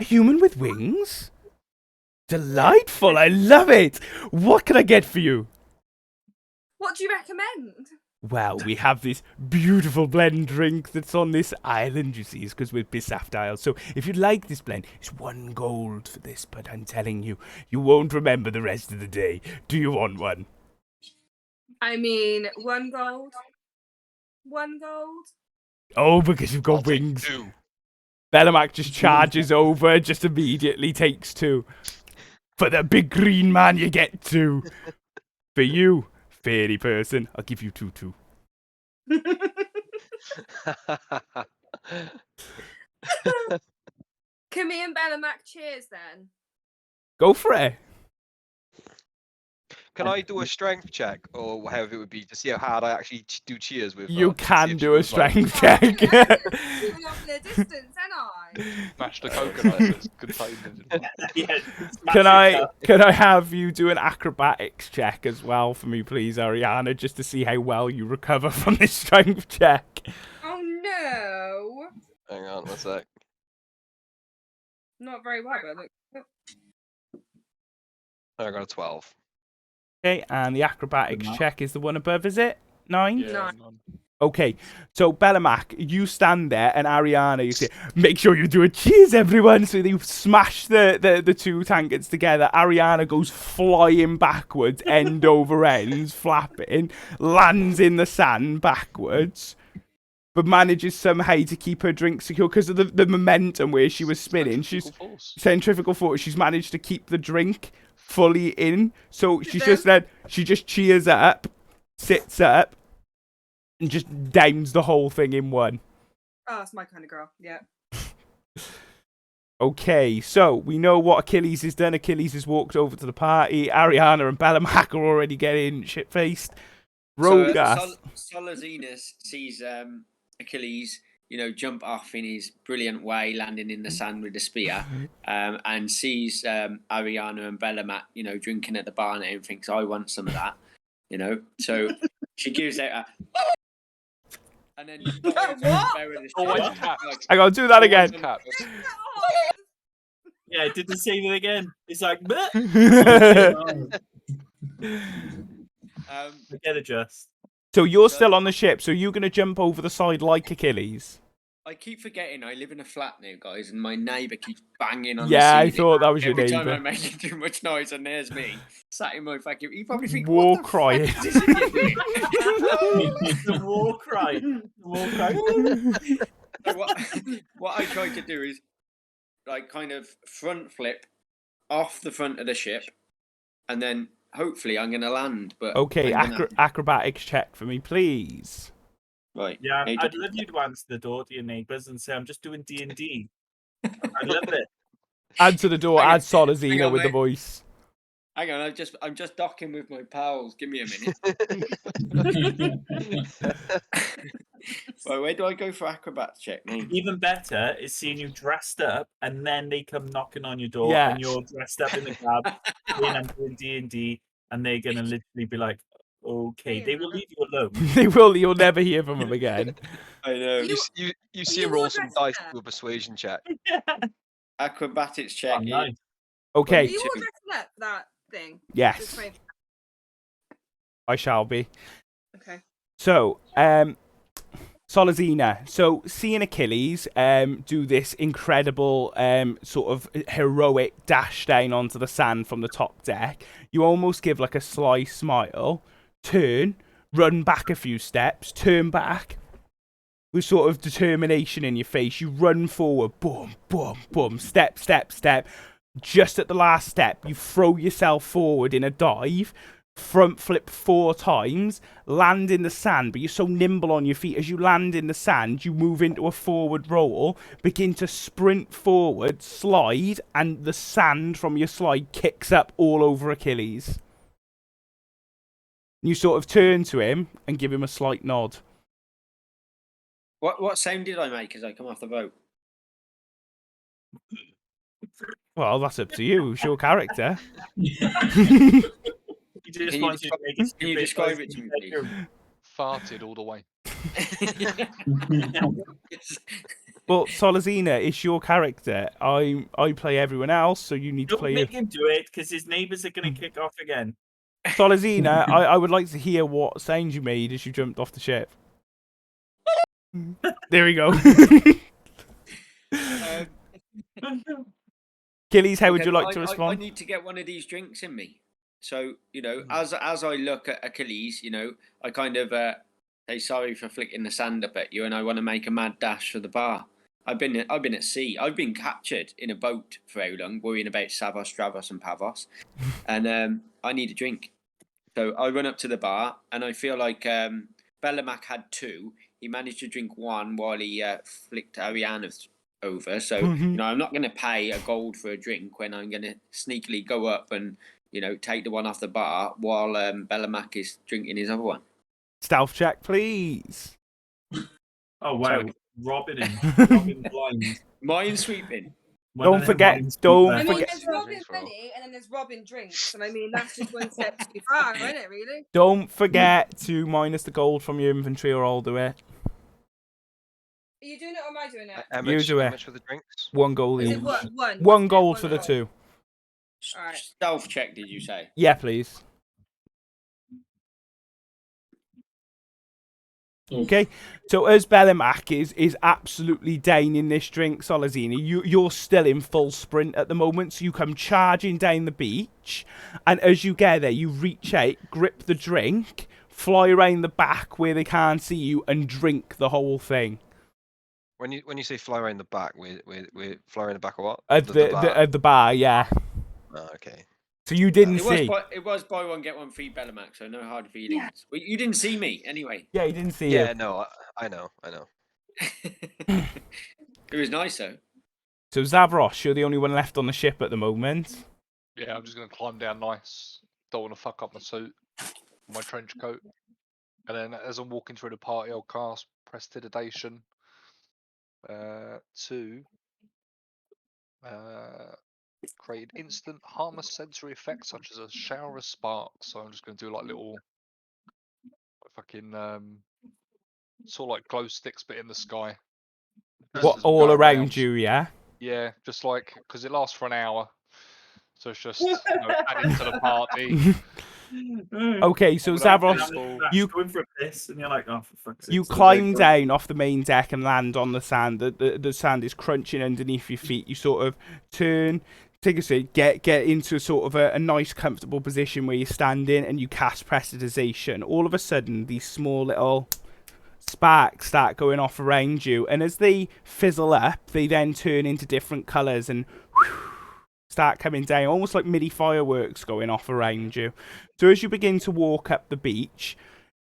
A human with wings? Delightful, I love it! What can I get for you? What do you recommend? Well, we have this beautiful blend drink that's on this island, you see, because we're Bissaft Isle. So if you like this blend, it's 1 gold for this, but I'm telling you, you won't remember the rest of the day. Do you want one? I mean, 1 gold? 1 gold? Oh, because you've got I'll take wings. 2. Belamac just charges over, just immediately takes 2. For the big green man, you get 2. For you, fairy person, I'll give you 2 too. Can me and Belamac cheers then? Go for it. Can I do a strength check, or however it would be, to see how hard I actually do cheers with? You to see can if do a she was like, strength check. Shooting off in the distance, and I. Smash the coconut that's contained in it. Can I have you do an acrobatics check as well for me, please, Ariana, just to see how well you recover from this strength check? Oh no! Hang on, one sec. Not very well, but look. I got a 12. Okay, and the acrobatics check is the one above, is it? 9? Yeah, No. Okay, so Belamac, you stand there, and Ariana, you say, make sure you do a cheers, everyone. So they smash the 2 tankards together. Ariana goes flying backwards, end over ends, flapping, lands in the sand backwards, but manages somehow to keep her drink secure because of the momentum where she was spinning. Centrifugal force. She's managed to keep the drink fully in. So she just cheers up, sits up, and just downs the whole thing in one. Oh, that's my kind of girl. Yeah. Okay, so we know what Achilles has done. Achilles has walked over to the party. Ariana and Belamac are already getting shit-faced. Rogas. Solazinus sees Achilles. jump off in his brilliant way, landing in the sand with the spear, and sees Ariana and Bellamat, drinking at the bar and everything. So I want some of that, So she gives out a, and then dives What? over the Always ship, caps. like, I gotta do that Always again. caps. Yeah, did the same thing again. It's like, "Bleh." Get adjust. So you're still on the ship, so you're gonna jump over the side like Achilles. I keep forgetting I live in a flat now, guys, and my neighbour keeps banging on Yeah, the I ceiling. thought that was your Every time neighbour. I'm making too much noise, and there's me sat in my fucking. You probably think, War what the crying. fuck is this idiot doing? The war cry. The war cry. So what I try to do is like kind of front flip off the front of the ship, and then hopefully I'm going to land. But Okay, I'm gonna- acrobatics check for me, please. right. Yeah, Hey, I'd love you to answer the door to your neighbours and say, I'm just doing D&D. I love it. Answer the door, Hang on, add Solazina hang on, with the mate. voice. Hang on, I'm just docking with my pals. Give me a minute. Right, where do I go for acrobats check? Mate? Even better is seeing you dressed up and then they come knocking on your door Yeah. and you're dressed up in the cab saying I'm doing D&D and they're going to literally be like, okay, they will leave you alone. They will. You'll never hear from them again. I know. You see you him roll all some dressed dice up? to a persuasion check. Acrobatics check. Oh, nice. Okay. Are you all dressed up for that thing? Yes, Just wait. I shall be. Okay. So, Solazina. So, seeing Achilles do this incredible sort of heroic dash down onto the sand from the top deck, you almost give like a sly smile, turn, run back a few steps, turn back. With sort of determination in your face, you run forward, boom, boom, boom, step, step, step. Just at the last step, you throw yourself forward in a dive, front flip 4 times, land in the sand, but you're so nimble on your feet. As you land in the sand, you move into a forward roll, begin to sprint forward, slide, and the sand from your slide kicks up all over Achilles. You sort of turn to him and give him a slight nod. What sound did I make as I come off the boat? Well, that's up to you. It's your character. He just Can wants you to make it Can you stupid describe noise it to in me, the please? bedroom. Farted all the way. Well, Solazina, it's your character. I play everyone else, so you need to Don't play you. make him do it because his neighbours are going to kick off again. Solazina, I would like to hear what sound you made as you jumped off the ship. There we go. Achilles, how would you like to I respond? need to get one of these drinks in me. So, as I look at Achilles, I kind of say sorry for flicking the sand up at you, and I want to make a mad dash for the bar. I've been at sea. I've been captured in a boat for how long, worrying about Savos, Stravos, and Pavos, and I need a drink. So I run up to the bar, and I feel like Bellamac had 2. He managed to drink 1 while he flicked Ariana over. So I'm not going to pay a gold for a drink when I'm going to sneakily go up and take the one off the bar while Bellamac is drinking his other one. Stealth check, please. Oh, wow. Sorry. Robin blind. Minesweeping. Don't forget. Don't forget. There's Robin Penny and then there's Robin Drinks, and I mean that's just one step too far, isn't it? Really? Don't forget to minus the gold from your inventory, or I'll do it. Are you doing it or am I doing it? How You much, do how it. much for the drinks? 1 gold Is each. it one? One gold for the 2. Alright. Stealth check, did you say? Yeah, please. Okay, so as Bellamac is absolutely down in this drink, Solazini, you're still in full sprint at the moment, so you come charging down the beach, and as you get there, you reach out, grip the drink, fly around the back where they can't see you, and drink the whole thing. When you say fly around the back, we're fly around the back of what? At the bar, yeah. Oh, okay. So you didn't It see. was buy one get one free Bellamac, so no hard feelings. Yeah. Well, you didn't see me anyway. Yeah, you didn't see Yeah, you. no, I know. It was nice though. So Zavros, you're the only one left on the ship at the moment. Yeah, I'm just gonna climb down nice. Don't want to fuck up my suit, my trench coat, and then as I'm walking through the party, I'll cast Prestidigitation, to create an instant harmless sensory effect such as a shower of sparks. So I'm just going to do like little fucking sort of like glow sticks, but in the sky. What, Just all go around you, yeah? Yeah, just like because it lasts for an hour, so it's just added to the party. Okay, so Zavros, you going for a piss, and you're like, oh, for fuck's sake. you climb down off the main deck and land on the sand. The sand is crunching underneath your feet. You sort of turn, take a seat, get into sort of a nice, comfortable position where you're standing, and you cast Prestidigitation. All of a sudden, these small little sparks start going off around you, and as they fizzle up, they then turn into different colours and start coming down, almost like mini fireworks going off around you. So as you begin to walk up the beach,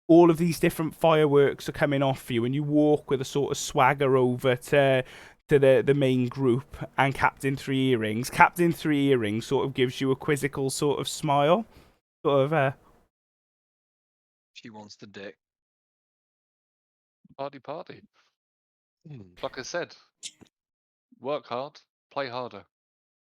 all of these different fireworks are coming off you, and you walk with a sort of swagger over to the main group and Captain Three Earrings. Captain Three Earrings sort of gives you a quizzical sort of smile. Sort of, She wants the dick. Party. Like I said, work hard, play harder.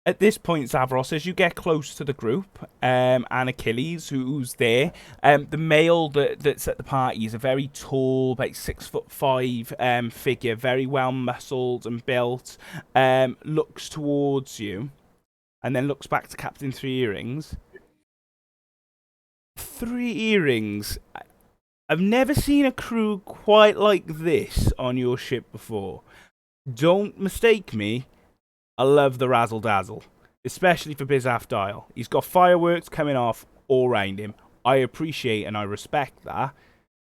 At this point, Zavros, as you get close to the group, and Achilles, who's there, the male that's at the party is a very tall, about 6'5" figure, very well muscled and built. Looks towards you, and then looks back to Captain Three Earrings. Three Earrings. I've never seen a crew quite like this on your ship before. Don't mistake me. I love the razzle dazzle, especially for Bizaf Dial. He's got fireworks coming off all around him. I appreciate and I respect that.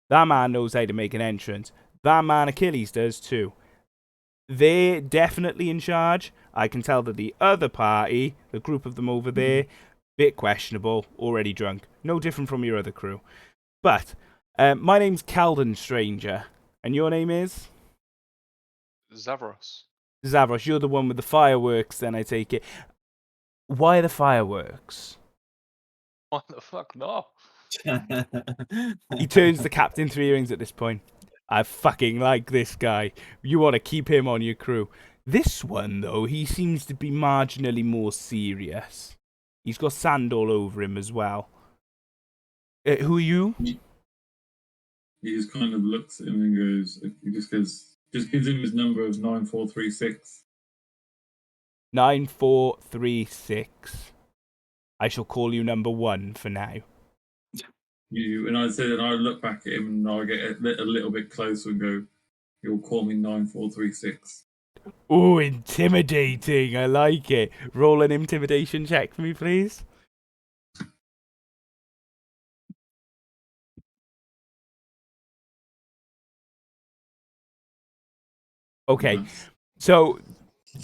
That man knows how to make an entrance. That man Achilles does too. They're definitely in charge. I can tell that the other party, the group of them over there, bit questionable, already drunk. No different from your other crew. But my name's Calden Stranger, and your name is? Zavros. Zavros, you're the one with the fireworks, then I take it. Why the fireworks? What the fuck? No. He turns to Captain Three Earrings at this point. I fucking like this guy. You want to keep him on your crew. This one, though, he seems to be marginally more serious. He's got sand all over him as well. Who are you? He just kind of looks at him and goes, just gives him his number of 9436. 9436. I shall call you number 1 for now. And I said, and I look back at him and I get a little bit closer and go, "You'll call me 9436." Ooh, intimidating. I like it. Roll an intimidation check for me, please. Okay, so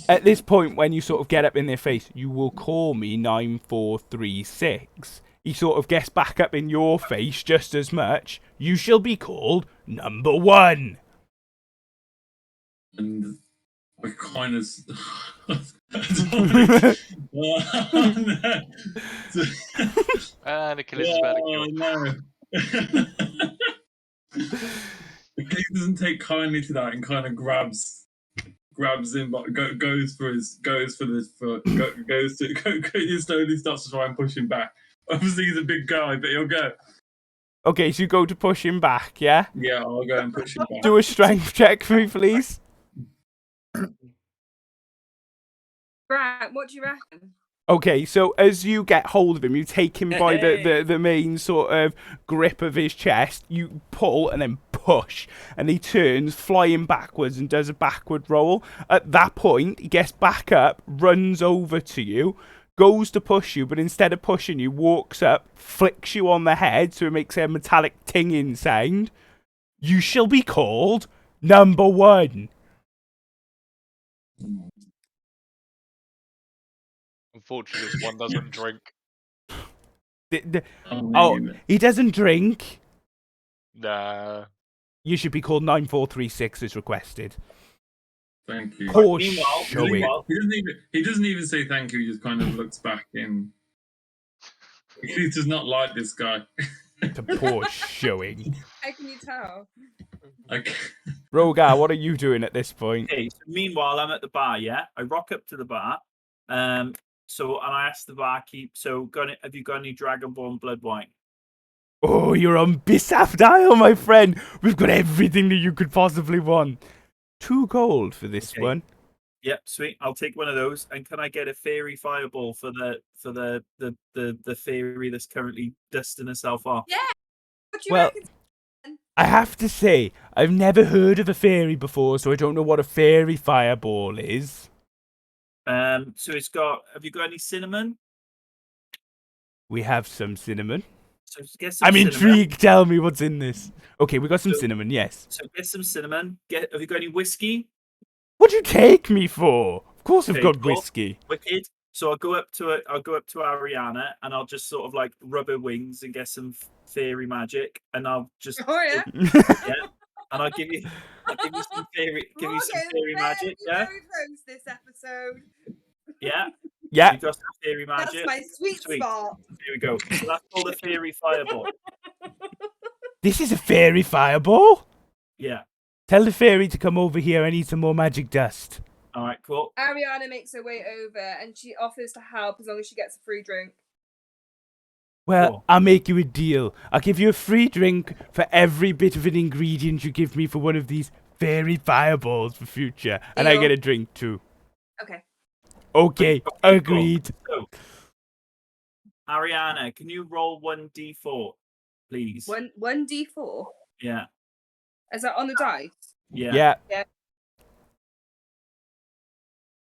at this point, when you sort of get up in their face, you will call me 9436. He sort of gets back up in your face just as much. You shall be called number 1. And I kind of. And Achilles is about to kill. No. Achilles doesn't take kindly to that and kind of grabs him, but goes to he slowly starts to try and push him back. Obviously, he's a big guy, but he'll go. Okay, so you go to push him back, yeah? Yeah, I'll go and push him back. Do a strength check for me, please. Right, what do you reckon? Okay, so as you get hold of him, you take him by the main sort of grip of his chest, you pull and then push, and he turns, flying backwards and does a backward roll. At that point, he gets back up, runs over to you, goes to push you, but instead of pushing you, walks up, flicks you on the head so it makes a metallic tinging sound. You shall be called number 1. Unfortunately, this one doesn't drink. Oh, he doesn't drink? Nah. You should be called 9436 as requested. Thank you. Poor Meanwhile- showing. He doesn't even say thank you. He just kind of looks back in. He does not like this guy. It's a poor showing. How can you tell? Rogar, what are you doing at this point? Okay, so meanwhile, I'm at the bar, yeah? I rock up to the bar. And I asked the barkeep, have you got any Dragonborn blood wine? Oh, you're on Bisaf dial, my friend. We've got everything that you could possibly want. 2 gold for this one. Yep, sweet. I'll take one of those. And can I get a fairy fireball for the fairy that's currently dusting herself off? Yeah. What do you Well, reckon? I have to say, I've never heard of a fairy before, so I don't know what a fairy fireball is. So it's got. Have you got any cinnamon? We have some cinnamon. So get some I'm cinnamon. intrigued. Tell me what's in this. Okay, we got some cinnamon, yes. So get some cinnamon. Have you got any whiskey? What do you take me for? Of course I've Okay, got cool. whiskey. Wicked. So I'll go up to Ariana and I'll just sort of like rub her wings and get some fairy magic, and I'll just Oh yeah. and I'll give you some fairy magic. Yeah. Very close this episode. Yeah. Yeah. You got some fairy magic. That's my sweet spot. Here we go. So that's called a fairy fireball. This is a fairy fireball? Yeah. Tell the fairy to come over here. I need some more magic dust. All right, cool. Ariana makes her way over and she offers to help as long as she gets a free drink. Well, Cool. I'll make you a deal. I'll give you a free drink for every bit of an ingredient you give me for one of these fairy fireballs for future. And I Deal. get a drink too. Okay. Okay, agreed. So, Ariana, can you roll 1d4, please? 1d4. Yeah. Is that on the dice? Yeah. Yeah.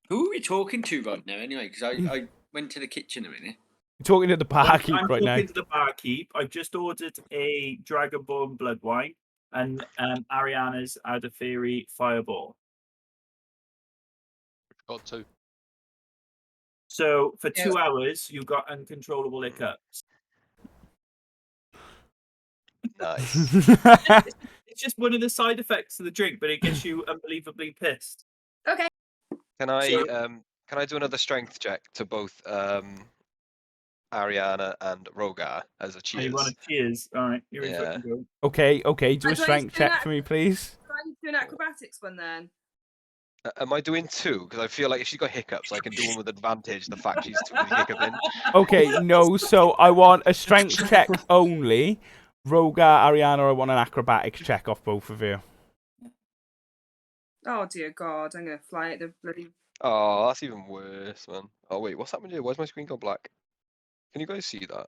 Who are we talking to right now, anyway? Because I went to the kitchen a minute. You're talking to the barkeep I'm right now. talking to the barkeep. I've just ordered a Dragonborn blood wine, and Ariana's had a fairy fireball. Got 2. So for Yeah. 2 hours, you've got uncontrollable hiccups. Nice. It's just one of the side effects of the drink, but it gets you unbelievably pissed. Okay. Can I do another strength check to both Ariana and Rogar as a Oh, cheers? you want to cheers? All right, here we Yeah. fucking go. Okay, do a I thought you strength said check that- for me, please. Try and do an acrobatics one then. Am I doing 2? Because I feel like if she's got hiccups, I can do one with advantage. The fact she's too busy hiccuping. Okay, no, so I want a strength check only. Rogar, Ariana, I want an acrobatics check off both of you. Oh dear God, I'm gonna fly at the bloody. Oh, that's even worse, man. Oh wait, what's happened here? Why's my screen gone black? Can you guys see that? I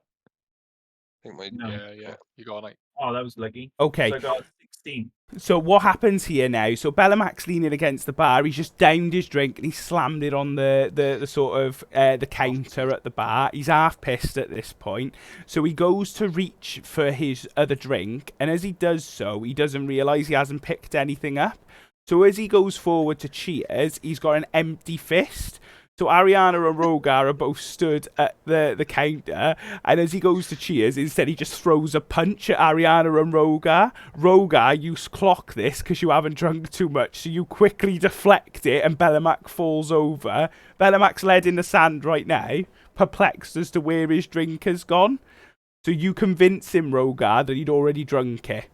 think my No. Yeah. You got an 8. Oh, that was lucky. Okay, So I got 16. so what happens here now? So Bellamac's leaning against the bar. He's just downed his drink and he slammed it on the sort of the counter at the bar. He's half pissed at this point. So he goes to reach for his other drink, and as he does so, he doesn't realise he hasn't picked anything up. So as he goes forward to cheers, he's got an empty fist. So Ariana and Rogar are both stood at the counter, and as he goes to cheers, instead he just throws a punch at Ariana and Rogar. Rogar, you clock this because you haven't drunk too much, so you quickly deflect it, and Bellamac falls over. Bellamac's led in the sand right now, perplexed as to where his drink has gone. So you convince him, Rogar, that he'd already drunk it.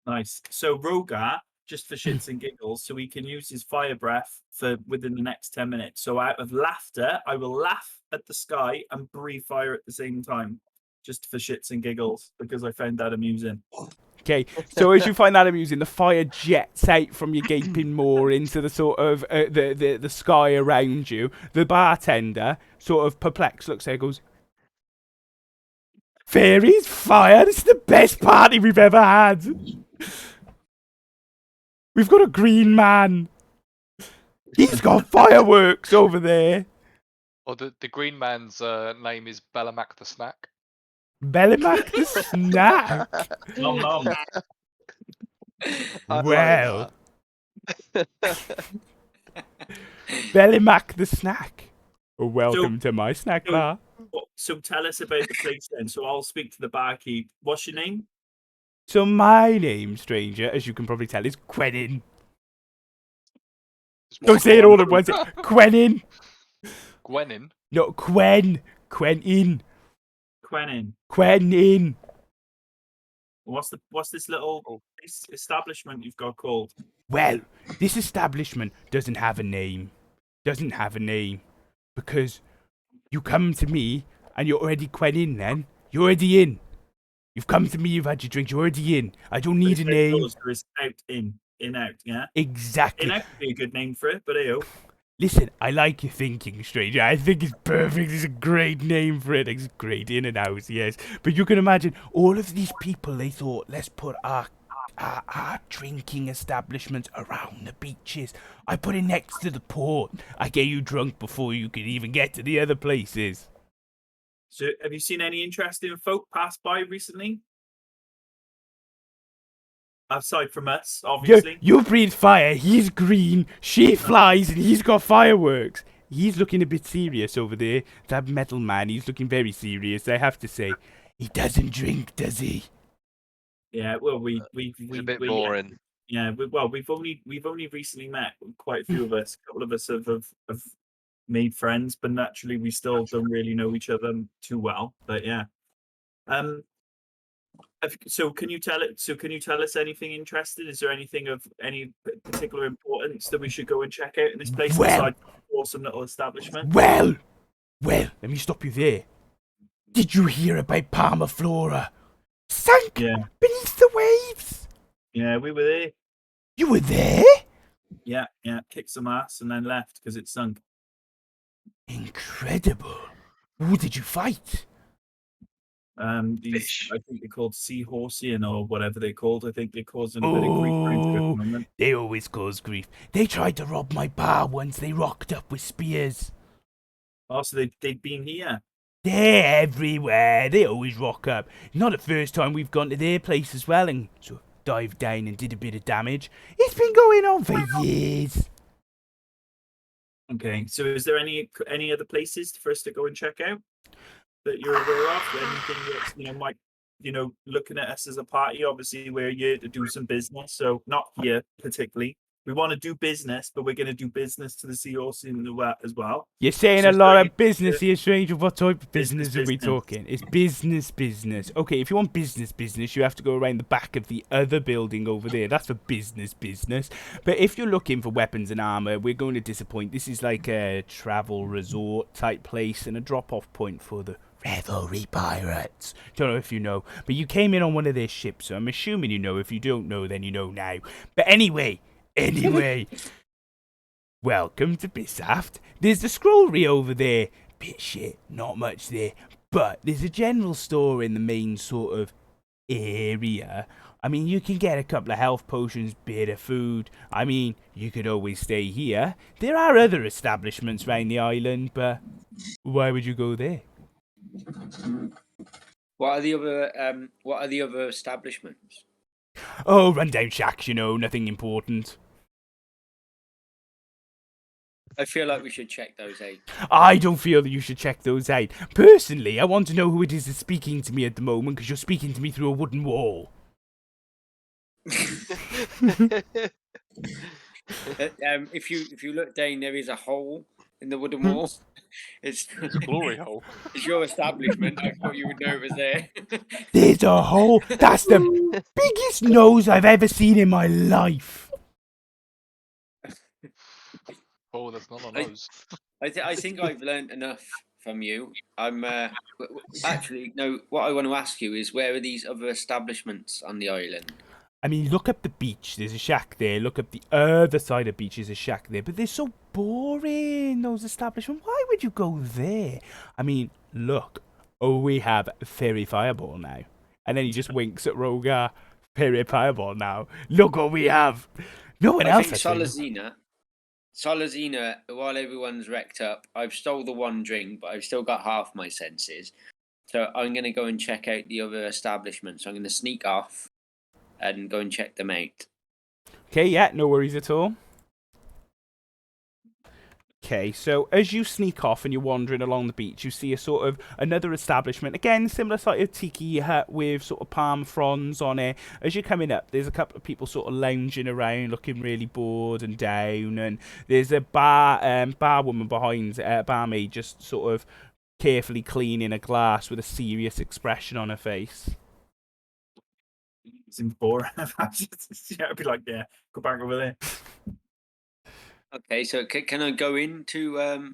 Nice. So Rogar, just for shits and giggles, so he can use his fire breath for within the next 10 minutes. So out of laughter, I will laugh at the sky and breathe fire at the same time, just for shits and giggles, because I found that amusing. Okay, so as you find that amusing, the fire jets out from your gaping maw into the sort of the sky around you. The bartender, sort of perplexed, looks there, goes, "Fairies, fire! This is the best party we've ever had. We've got a green man. He's got fireworks over there. Well, the green man's name is Bellamac the Snack. Bellimac the snack. Nom nom. I like Well, that. Bellimac the snack. Welcome to my snack so- bar. So tell us about the place then. So I'll speak to the barkeep. What's your name? So my name, stranger, as you can probably tell, is Quenin. Just Don't what- say it all at once. Quenin. Gwenin. No, Quen. Quentin. Quenin. Quenin. What's this little Oh. establishment you've got called? Well, this establishment doesn't have a name. Doesn't have a name. Because you come to me and you're already quite in then. You're already in. You've come to me, you've had your drink, you're already in. I don't need a name. There is out, in, out, yeah? Exactly. In out would be a good name for it, but hey, Listen, I like your thinking, stranger. I think it's perfect. It's a great name for it. It's great in and out, yes. But you can imagine all of these people, they thought, let's put our drinking establishments around the beaches. I put it next to the port. I get you drunk before you can even get to the other places. So have you seen any interesting folk pass by recently? Aside from us, obviously. You breathe fire, he's green, she flies, and he's got fireworks. He's looking a bit serious over there. That metal man, he's looking very serious, I have to say. He doesn't drink, does he? Yeah, well, He's a bit boring. Yeah, we've only recently met. Quite a few of us. A couple of us have made friends, but naturally we still don't really know each other too well. But yeah, so can you tell us anything interesting? Is there anything of any particular importance that we should go and check out in this place? Well- Besides the awesome little establishment. Well, let me stop you there. Did you hear about Palma Flora? Sank Yeah, beneath the waves. yeah, we were there. You were there? Yeah, kicked some ass and then left because it sunk. Incredible. Who did you fight? These Fish. I think they're called seahorseing or whatever they're called. I think they're causing a bit of grief around here at the moment. They always cause grief. They tried to rob my bar once. They rocked up with spears. Oh, so they've been here. They're everywhere. They always rock up. Not the first time we've gone to their place as well and sort of dived down and did a bit of damage. It's been going on for years. Okay, so is there any other places for us to go and check out that you're aware of? Anything that might looking at us as a party? Obviously, we're here to do some business, so not here particularly. We want to do business, but we're going to do business to the seahorse in the wet as well. You're saying So a is lot there of business here, stranger. What type of Business, business are we business. talking? It's business. Okay, if you want business, you have to go around the back of the other building over there. That's for business. But if you're looking for weapons and armor, we're going to disappoint. This is like a travel resort type place and a drop-off point for the Revelry Pirates. Don't know if you know, but you came in on one of their ships, so I'm assuming you know. If you don't know, then you know now. But anyway, welcome to Bisaft. There's the scrollery over there. Bit shit, not much there. But there's a general store in the main sort of area. I mean, you can get a couple of health potions, bit of food. I mean, you could always stay here. There are other establishments round the island, but why would you go there? What are the other establishments? Oh, rundown shacks, nothing important. I feel like we should check those out. I don't feel that you should check those out. Personally, I want to know who it is that's speaking to me at the moment, because you're speaking to me through a wooden wall. If you look down, there is a hole in the wooden Hmm. wall. It's It's a glory hole. It's your establishment. I thought you would know it was there. There's a hole. That's the biggest nose I've ever seen in my life. Oh, that's not a I- nose. I think I've learned enough from you. I'm actually no. What I want to ask you is, where are these other establishments on the island? I mean, look up the beach. There's a shack there. Look up the other side of the beach. There's a shack there. But they're so boring, those establishments. Why would you go there? I mean, look. Oh, we have Fairy Fireball now. And then he just winks at Rogar. Fairy Fireball now. Look what we have. No one I else think has it. Solazina, while everyone's wrecked up, I've stole the one drink, but I've still got half my senses. So I'm going to go and check out the other establishments. So I'm going to sneak off and go and check them out. Okay, yeah, no worries at all. Okay, so as you sneak off and you're wandering along the beach, you see a sort of another establishment. Again, similar sort of tiki hut with sort of palm fronds on it. As you're coming up, there's a couple of people sort of lounging around, looking really bored and down. And there's a barwoman behind, barmaid, just sort of carefully cleaning a glass with a serious expression on her face. It's in 4. Yeah, I'd be like, yeah, go back over there. Okay, so can I go into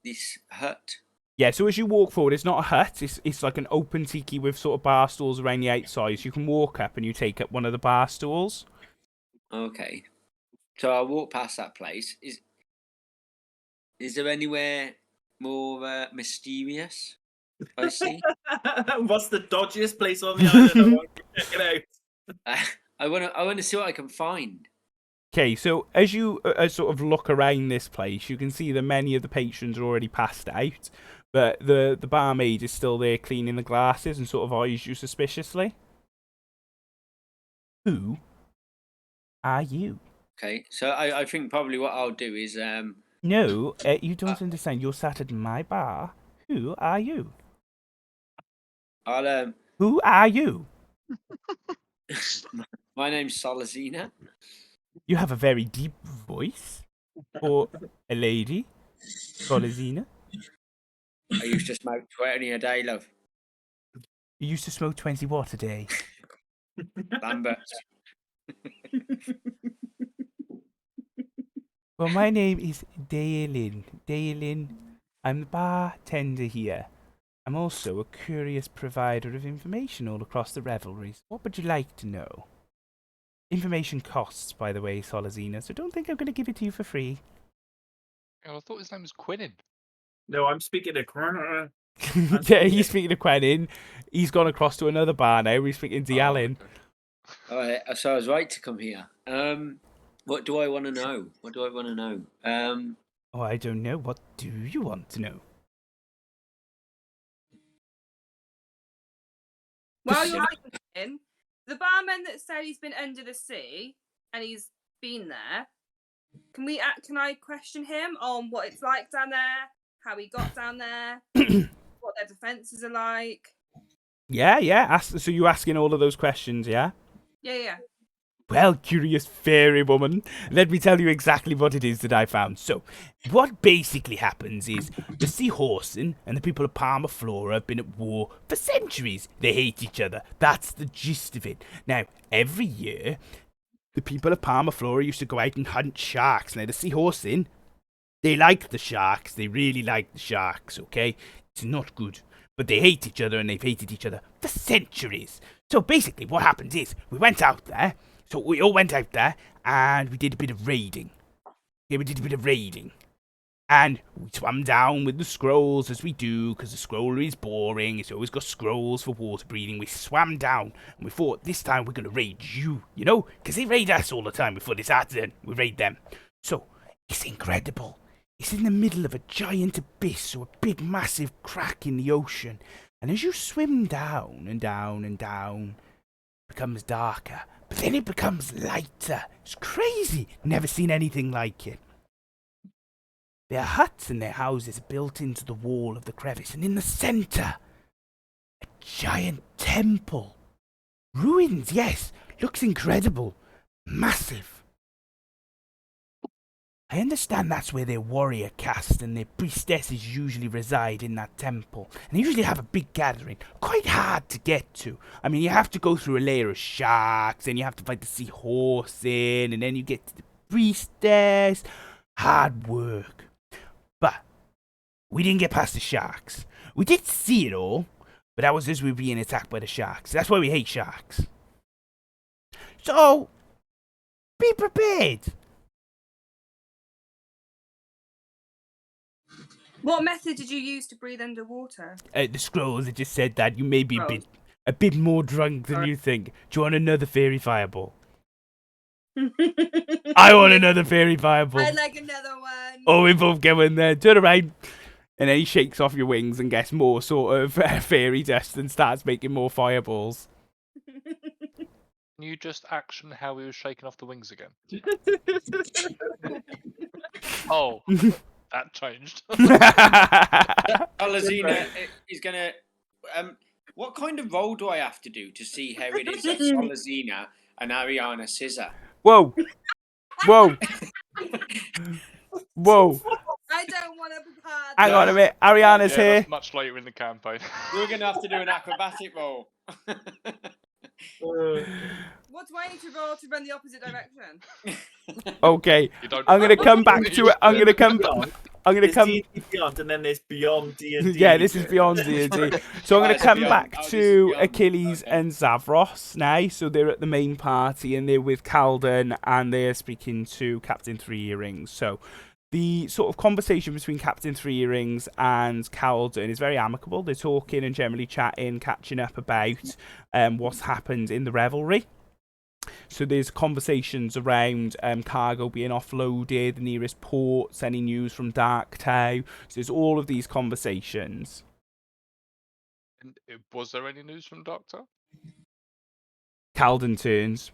this hut? Yeah, so as you walk forward, it's not a hut. It's like an open tiki with sort of bar stools around the outside. So you can walk up and you take up one of the bar stools. Okay. So I'll walk past that place. Is there anywhere more mysterious? I see. What's the dodgiest place on the island? I want to check it out. I want to see what I can find. Okay, so as you sort of look around this place, you can see that many of the patrons are already passed out, but the barmaid is still there cleaning the glasses and sort of eyes you suspiciously. Who are you? Okay, so I think probably what I'll do is No, you don't understand. You're sat at my bar. Who are you? I'll Who are you? my name's Solazina. You have a very deep voice for a lady, Solazina. I used to smoke 20 a day, love. You used to smoke 20 what a day? Lambert. Well, my name is Daylin. Daylin, I'm the bartender here. I'm also a curious provider of information all across the revelries. What would you like to know? Information costs, by the way, Solazina, so don't think I'm going to give it to you for free. Oh, I thought his name was Quinnin. No, I'm speaking to Corner. Yeah, he's speaking to Quentin. He's gone across to another bar now. He's speaking to Alan. All right, so I was right to come here. What do I want to know? Oh, I don't know. What do you want to know? While you're thinking, the barman that said he's been under the sea and he's been there, can I question him on what it's like down there, how he got down there, what their defences are like? Yeah. So you're asking all of those questions, yeah? Yeah. Well, curious fairy woman, let me tell you exactly what it is that I found. So, what basically happens is the seahorse and the people of Palma Flora have been at war for centuries. They hate each other. That's the gist of it. Now, every year, the people of Palma Flora used to go out and hunt sharks. Now, the seahorse they like the sharks. They really like the sharks, okay? It's not good. But they hate each other and they've hated each other for centuries. So basically what happens is we went out there. So we all went out there and we did a bit of raiding. And we swam down with the scrolls as we do, because the scroller is boring. It's always got scrolls for water breathing. We swam down and we thought this time we're going to raid you, because they raid us all the time before this accident. We raid them. So it's incredible. It's in the middle of a giant abyss, or a big massive crack in the ocean. And as you swim down and down and down, it becomes darker. But then it becomes lighter. It's crazy. Never seen anything like it. Their huts and their houses are built into the wall of the crevice. And in the center, a giant temple. Ruins, yes. Looks incredible. Massive. I understand that's where their warrior caste and their priestesses usually reside, in that temple. And they usually have a big gathering. Quite hard to get to. I mean, you have to go through a layer of sharks, and you have to fight the seahorse in, and then you get to the priestess. Hard work. But we didn't get past the sharks. We did see it all, but that was as we were being attacked by the sharks. That's why we hate sharks. So, be prepared. What method did you use to breathe underwater? The scrolls that just said that you may be a bit more drunk than you think. Do you want another fairy fireball? I want another fairy fireball. I'd like another one. Oh, we both go in there. Turn around. And then he shakes off your wings and gets more sort of fairy dust and starts making more fireballs. Can you just action how he was shaking off the wings again? Oh, that changed. Alazina is gonna. What kind of roll do I have to do to see how it is that Alazina and Ariana scissor? Whoa. Whoa. I don't want to be part. Hang on a minute. Ariana's yeah, here. that's much later in the campaign. We're gonna have to do an acrobatic roll. What do I need to roll to run the opposite direction? Okay, You don't I'm gonna roll come back anything, to you it. I'm just gonna come. Beyond. I'm gonna There's come. D&D Beyond, and then there's Beyond D&D. Yeah, this is beyond D&D. So I'm going to So come beyond- back this is to beyond. Achilles Okay. and Zavros now. So they're at the main party and they're with Calden and they're speaking to Captain Three Earrings. So the sort of conversation between Captain Three Earrings and Calden is very amicable. They're talking and generally chatting, catching up about what's happened in the revelry. So there's conversations around cargo being offloaded, the nearest ports, any news from Darktow. So there's all of these conversations. And, was there any news from Doctor? Calden turns.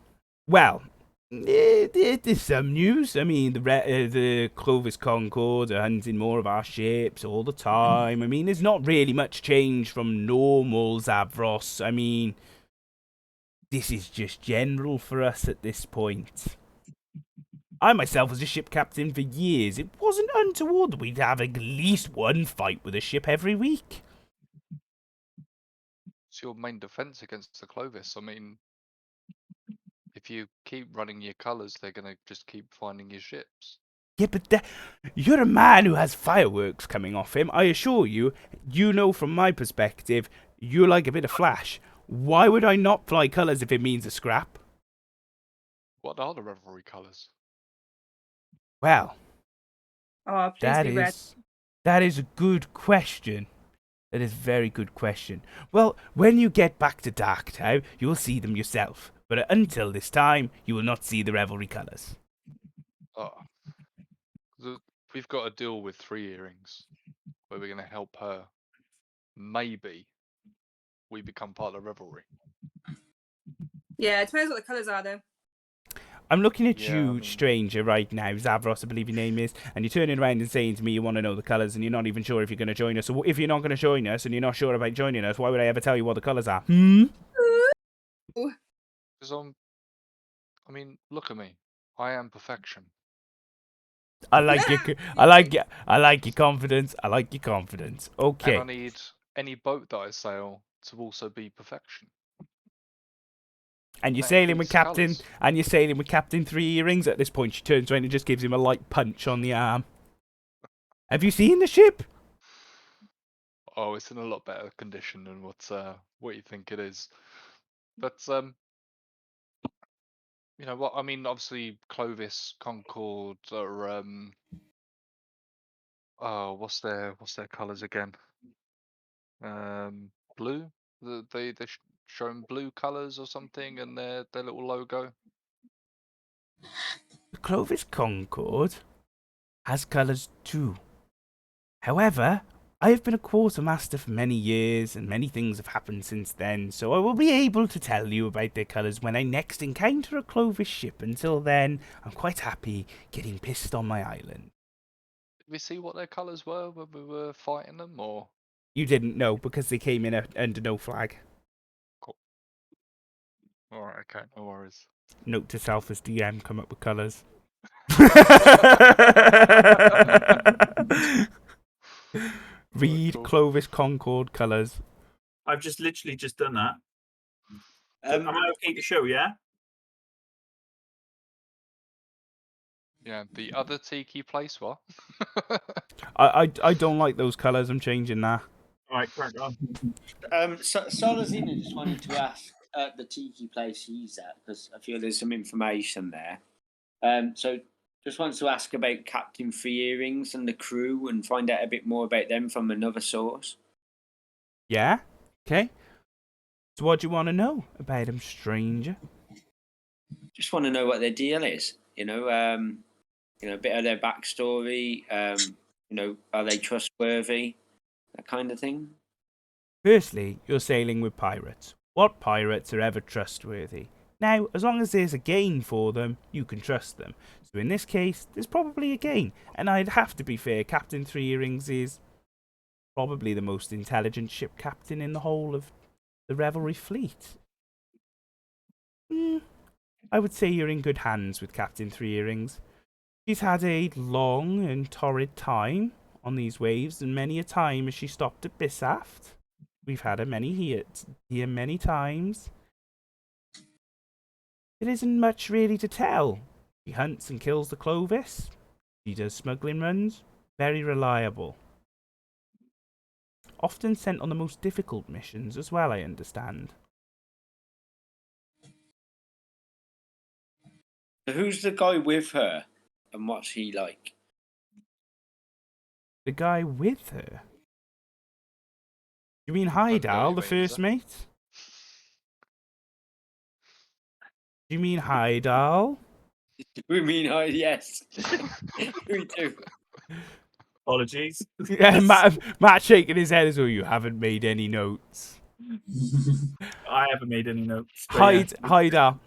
Well, there's some news. I mean, the Clovis Concord are hunting more of our ships all the time. I mean, there's not really much change from normal Zavros. I mean, this is just general for us at this point. I myself was a ship captain for years. It wasn't untoward that we'd have at least one fight with a ship every week. It's your main defense against the Clovis. I mean, if you keep running your colours, they're going to just keep finding your ships. Yeah, but you're a man who has fireworks coming off him. I assure you, you know from my perspective, you like a bit of flash. Why would I not fly colours if it means a scrap? What are the revelry colours? Well, Oh, please that be red. is a good question. That is a very good question. Well, when you get back to Darktown, you will see them yourself. But until this time, you will not see the revelry colours. Oh, we've got a deal with Three Earrings where we're going to help her. Maybe we become part of the revelry. Yeah, it depends what the colours are, though. I'm looking at Yeah, you, I mean- stranger, right now, Zavros, I believe your name is, and you're turning around and saying to me you want to know the colours and you're not even sure if you're going to join us. So if you're not going to join us and you're not sure about joining us, why would I ever tell you what the colours are? Because I mean, look at me. I am perfection. I like your confidence. I like your confidence. Okay. And I need any boat that I sail to also be perfection. And you're That sailing with includes Captain, colours. and you're sailing with Captain Three Earrings. At this point, she turns around and just gives him a light punch on the arm. Have you seen the ship? Oh, it's in a lot better condition than what you think it is. But you know what? I mean, obviously Clovis, Concord, are oh, what's their colours again? Blue. They showing blue colours or something, and their little logo. The Clovis Concord has colours too. However, I have been a quartermaster for many years, and many things have happened since then, so I will be able to tell you about their colours when I next encounter a Clovis ship. Until then, I'm quite happy getting pissed on my island. Did we see what their colours were when we were fighting them, or? You didn't know because they came in under no flag. Cool. Alright, okay, no worries. Note to self as DM, come up with colours. Read cool. Clovis Concord colours. I've just literally just done that. Am I okay to show? Yeah. Yeah, the other tiki place, what? I don't like those colours. I'm changing that. All right, crack on. Solazina just wanted to ask at the tiki place he's at, because I feel there's some information there. So just wanted to ask about Captain Three Earrings and the crew and find out a bit more about them from another source. Yeah? Okay. So what do you want to know about them, stranger? Just want to know what their deal is. You know, a bit of their backstory. Are they trustworthy? That kind of thing. Firstly, you're sailing with pirates. What pirates are ever trustworthy? Now, as long as there's a gain for them, you can trust them. So in this case, there's probably a gain. And I'd have to be fair, Captain Three Earrings is probably the most intelligent ship captain in the whole of the Revelry fleet. I would say you're in good hands with Captain Three Earrings. She's had a long and torrid time on these waves, and many a time has she stopped at Bissaft. We've had her here many times. There isn't much really to tell. She hunts and kills the Clovis. She does smuggling runs. Very reliable. Often sent on the most difficult missions as well, I understand. So who's the guy with her, and what's he like? The guy with her? You mean know what you Hydal, the mean, first sir. mate? Do you mean Hydal? We mean, yes, we do. Apologies. Yeah, Matt shaking his head as though you haven't made any notes. I haven't made any notes. but yeah. Hydal.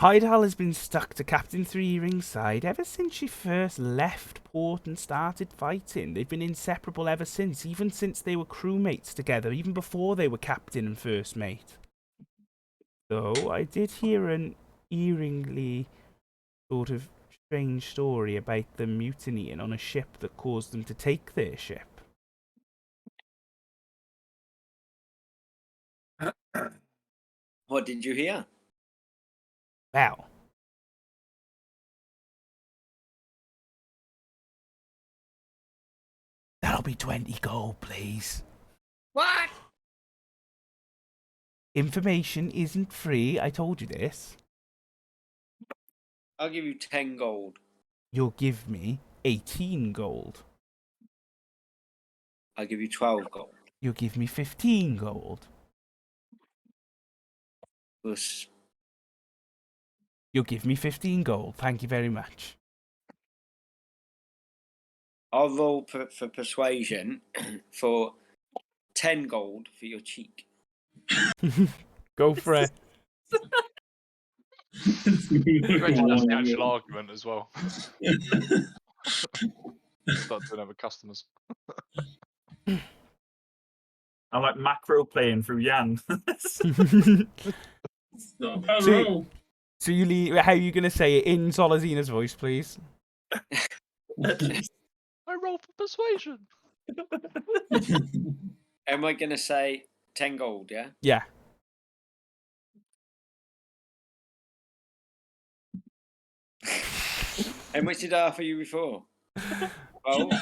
Hydal has been stuck to Captain Three Earring's side ever since she first left port and started fighting. They've been inseparable ever since, even since they were crewmates together, even before they were captain and first mate. Though I did hear an eeringly sort of strange story about them mutinying on a ship that caused them to take their ship. What did you hear? Well, that'll be 20 gold, please. What? Information isn't free, I told you this. I'll give you 10 gold. You'll give me 18 gold. I'll give you 12 gold. You'll give me 15 gold. Plus, You'll give me 15 gold. Thank you very much. I'll roll for persuasion for 10 gold for your cheek. Go for it. Imagine that's the actual argument as well. Start doing other customers. I'm like macro playing through Yan. Not a bad See- roll. So you leave, how are you going to say it in Solazina's voice, please? At least. I roll for persuasion. Am I going to say 10 gold, yeah? Yeah. How much did I offer you before? Well, No,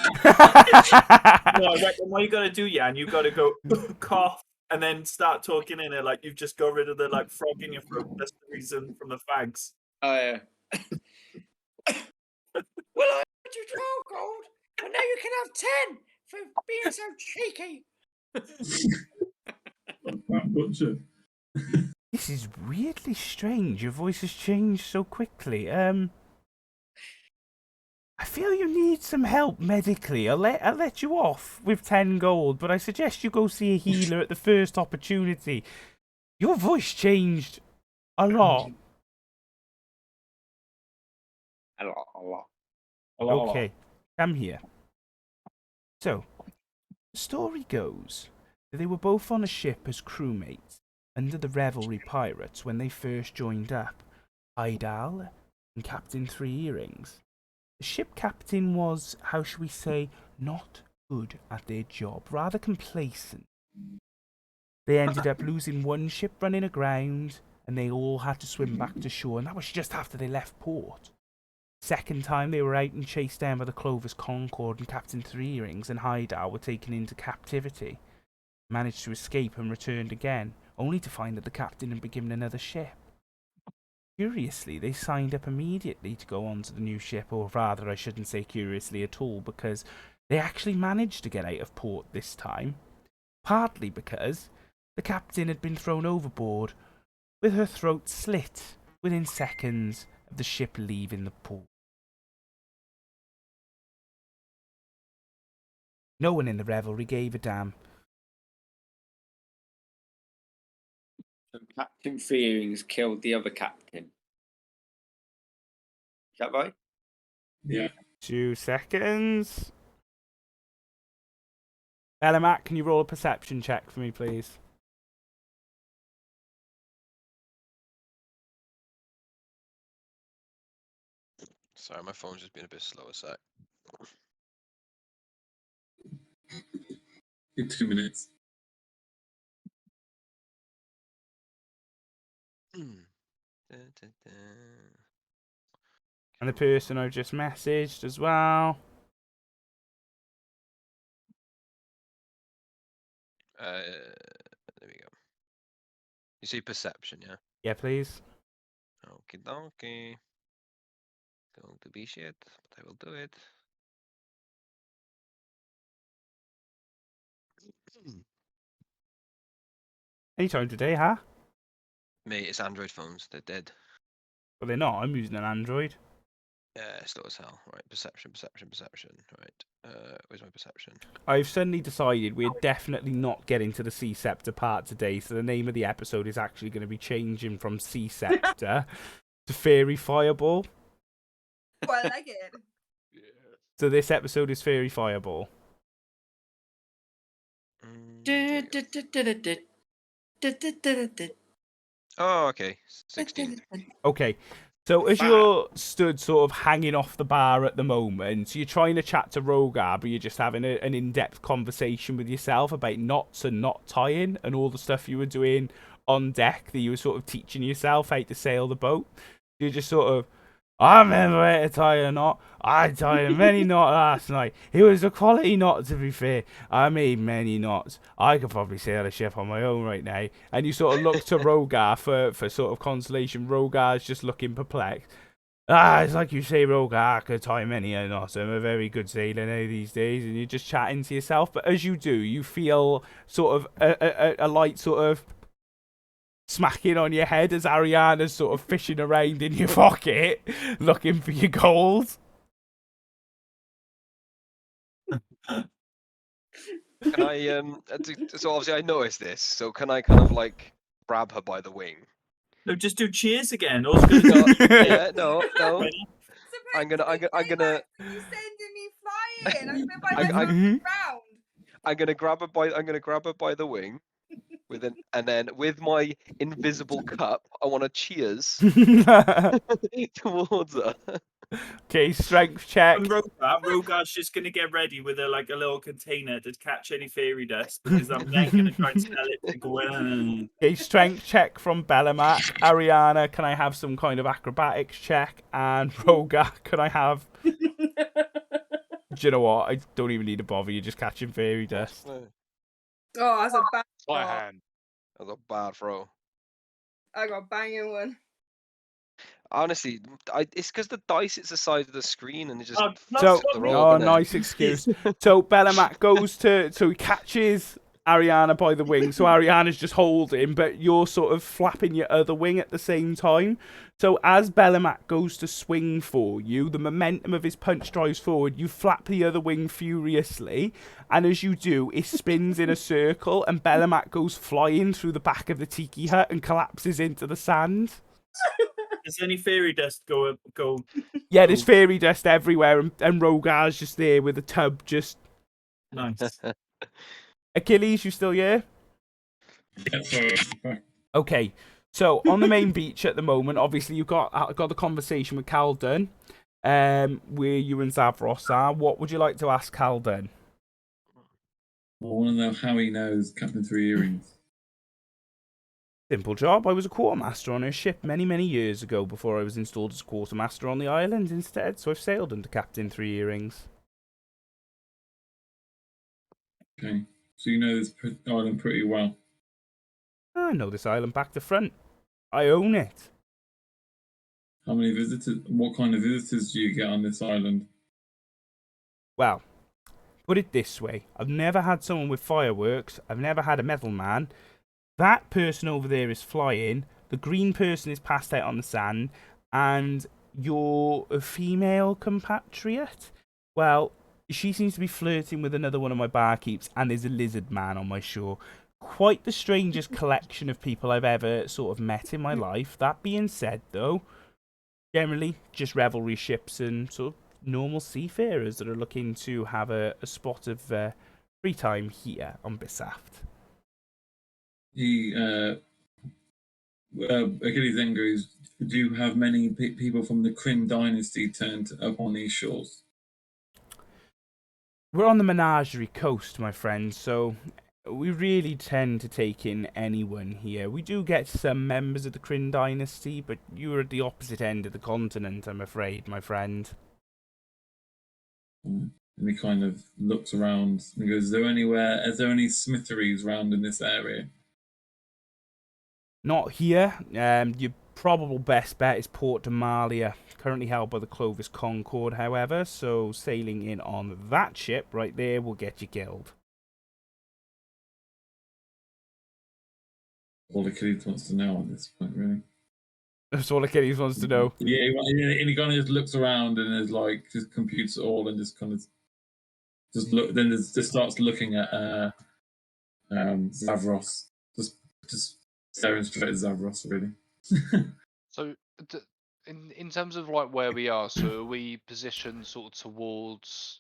what you got to do, Yan, you got to go cough and then start talking in it like you've just got rid of the like frog in your throat. That's the reason from the fags. well, I offered you 12 gold, but now you can have 10 for being so cheeky. That butcher. This is weirdly strange. Your voice has changed so quickly. I feel you need some help medically. I'll let you off with 10 gold, but I suggest you go see a healer at the first opportunity. Your voice changed a lot. A lot. Okay, come here. So, the story goes that they were both on a ship as crewmates under the Revelry Pirates when they first joined up. Idal and Captain Three Earrings. The ship captain was, how shall we say, not good at their job, rather complacent. They ended up losing one ship running aground, and they all had to swim back to shore, and that was just after they left port. Second time they were out and chased down by the Clovis Concord, and Captain Three Earrings and Hydal were taken into captivity. Managed to escape and returned again, only to find that the captain had been given another ship. Curiously, they signed up immediately to go on to the new ship, or rather, I shouldn't say curiously at all, because they actually managed to get out of port this time. Partly because the captain had been thrown overboard, with her throat slit within seconds of the ship leaving the port. No one in the revelry gave a damn. So Captain Fearings killed the other captain. Is that right? Yeah. 2 seconds. Matt, can you roll a perception check for me, please? Sorry, my phone's just been a bit slow a sec. In 2 minutes. And the person I've just messaged as well. There we go. You see perception, yeah? Yeah, please. Okie dokie. Going to be shit, but I will do it. Anytime today, huh? Mate, it's Android phones. They're dead. Well, they're not. I'm using an Android. Yeah, slow as hell. Right, perception. Right. Where's my perception? I've suddenly decided we're definitely not getting to the Sea Scepter part today, so the name of the episode is actually going to be changing from Sea Scepter to Fairy Fireball. Oh, I like it. Yeah. So this episode is Fairy Fireball. There we go. Oh, okay. 16. Okay, so as Fab. you're stood sort of hanging off the bar at the moment, you're trying to chat to Rogar, but you're just having an in-depth conversation with yourself about knots and knot tying and all the stuff you were doing on deck that you were sort of teaching yourself how to sail the boat. You're just sort of, I remember how to tie a knot. I tied a many knot last night. It was a quality knot, to be fair. I made many knots. I could probably sail a ship on my own right now. And you sort of look to Rogar for sort of consolation. Rogar's just looking perplexed. It's like you say, Rogar, I could tie many a knot. I'm a very good sailor now these days. And you're just chatting to yourself. But as you do, you feel sort of a light sort of smacking on your head as Ariana's sort of fishing around in your pocket, looking for your gold. Can I so obviously I noticed this. So can I kind of like grab her by the wing? No, just do cheers again. All's good. No, yeah, no. Ready? I'm gonna. You sending me flying. I'm gonna buy I- myself Mhm. round. I'm gonna grab her by the wing, and then with my invisible cup, I want to cheers towards her. Okay, strength check. And Rogar's just going to get ready with a little container to catch any fairy dust because I'm then going to try and smell it to go in. Okay, strength check from Bellamat. Ariana, can I have some kind of acrobatics check? And Rogar, can I have... Do you know what? I don't even need to bother. You're just catching fairy dust. No, Oh, that's a bad. My Oh, hand. that was a bad throw. I got a banging one. Honestly, it's because the dice it's the size of the screen and it just Oh, fucks no, up the sorry. roll. Oh, doesn't it? nice excuse. So Bellamat goes to... So he catches Ariana by the wing. So Ariana's just holding, but you're sort of flapping your other wing at the same time. So as Bellamat goes to swing for you, the momentum of his punch drives forward. You flap the other wing furiously. And as you do, it spins in a circle. And Bellamat goes flying through the back of the tiki hut and collapses into the sand. Does any fairy dust go? Yeah, there's Cool. fairy dust everywhere, and Rogar's just there with a tub. Just Nice. Achilles, you still here? Yeah, sorry. Okay, so on the main beach at the moment, obviously you've got the conversation with Calden, where you and Zavros are. What would you like to ask Calden? I want to know how he knows Captain Three Earrings. Simple job. I was a quartermaster on her ship many, many years ago before I was installed as a quartermaster on the island instead, so I've sailed under Captain Three Earrings. Okay, so you know this island pretty well. I know this island back to front. I own it. How many visitors? What kind of visitors do you get on this island? Well, put it this way. I've never had someone with fireworks. I've never had a metal man. That person over there is flying. The green person is passed out on the sand. And you're a female compatriot? Well, she seems to be flirting with another one of my barkeeps. And there's a lizard man on my shore. Quite the strangest collection of people I've ever sort of met in my life. That being said, though, generally just revelry ships and sort of normal seafarers that are looking to have a spot of free time here on Bisaft. He, Achilles then goes, do you have many people from the Kryn dynasty turned up on these shores? We're on the Menagerie coast, my friend, so We really tend to take in anyone here. We do get some members of the Kryn dynasty, but you're at the opposite end of the continent, I'm afraid, my friend. And he kind of looks around and goes, is there any smitheries around in this area? Not here. Your probable best bet is Port Demalia, currently held by the Clovis Concord, however, so sailing in on that ship right there will get you killed. All Achilles wants to know at this point, really. That's all Achilles wants to know. Yeah, and he kind of just looks around and is like, just computes it all and just kind of just starts looking at Zavros, just staring straight at Zavros, really. So, in terms of like where we are, so are we positioned sort of towards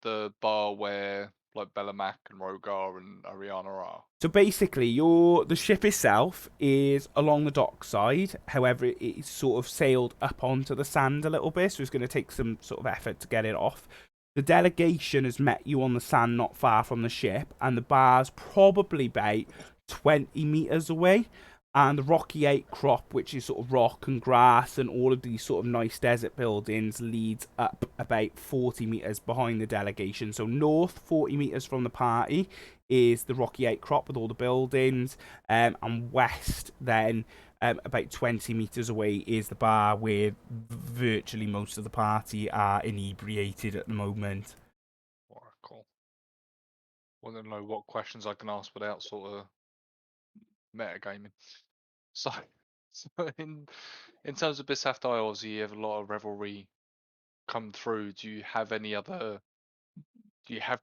the bar where like Bellamac and Rogar and Ariana are? So basically, the ship itself is along the dockside. However, it's sort of sailed up onto the sand a little bit, so it's going to take some sort of effort to get it off. The delegation has met you on the sand not far from the ship, and the bar's probably about 20 meters away. And the Rocky 8 crop, which is sort of rock and grass and all of these sort of nice desert buildings, leads up about 40 meters behind the delegation. So north, 40 meters from the party, is the Rocky 8 crop with all the buildings, and west then, about 20 meters away, is the bar where virtually most of the party are inebriated at the moment. Alright, cool. Want to know what questions I can ask without sort of metagaming. So, in terms of Bisafta, obviously you have a lot of revelry come through. Do you have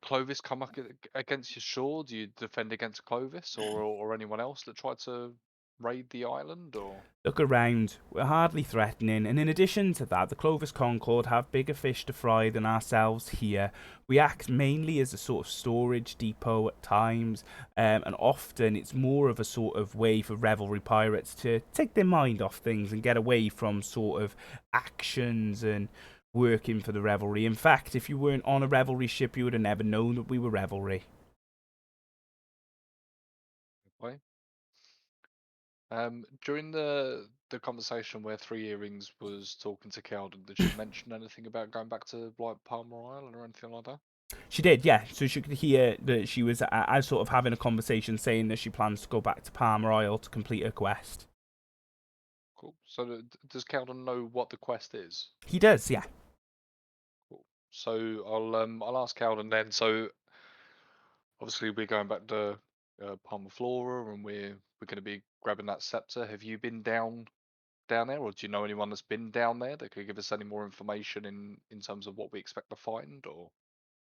Clovis come up against your shore? Do you defend against Clovis or anyone else that tried to raid the island? Or Look around, we're hardly threatening, and in addition to that, the Clovis Concord have bigger fish to fry than ourselves here. We act mainly as a sort of storage depot at times, and often it's more of a sort of way for revelry pirates to take their mind off things and get away from sort of actions and working for the revelry. In fact, if you weren't on a revelry ship, you would have never known that we were revelry. okay. During the conversation where Three Earrings was talking to Calden, did she mention anything about going back to like Palmer Island or anything like that? She did, yeah. So she could hear that she was sort of having a conversation saying that she plans to go back to Palmer Isle to complete her quest. Cool. So does Calden know what the quest is? He does, yeah. Cool. So I'll ask Calden then. So obviously we're going back to Palmer Flora, and we're going to be grabbing that scepter. Have you been down there, or do you know anyone that's been down there that could give us any more information in terms of what we expect to find? Or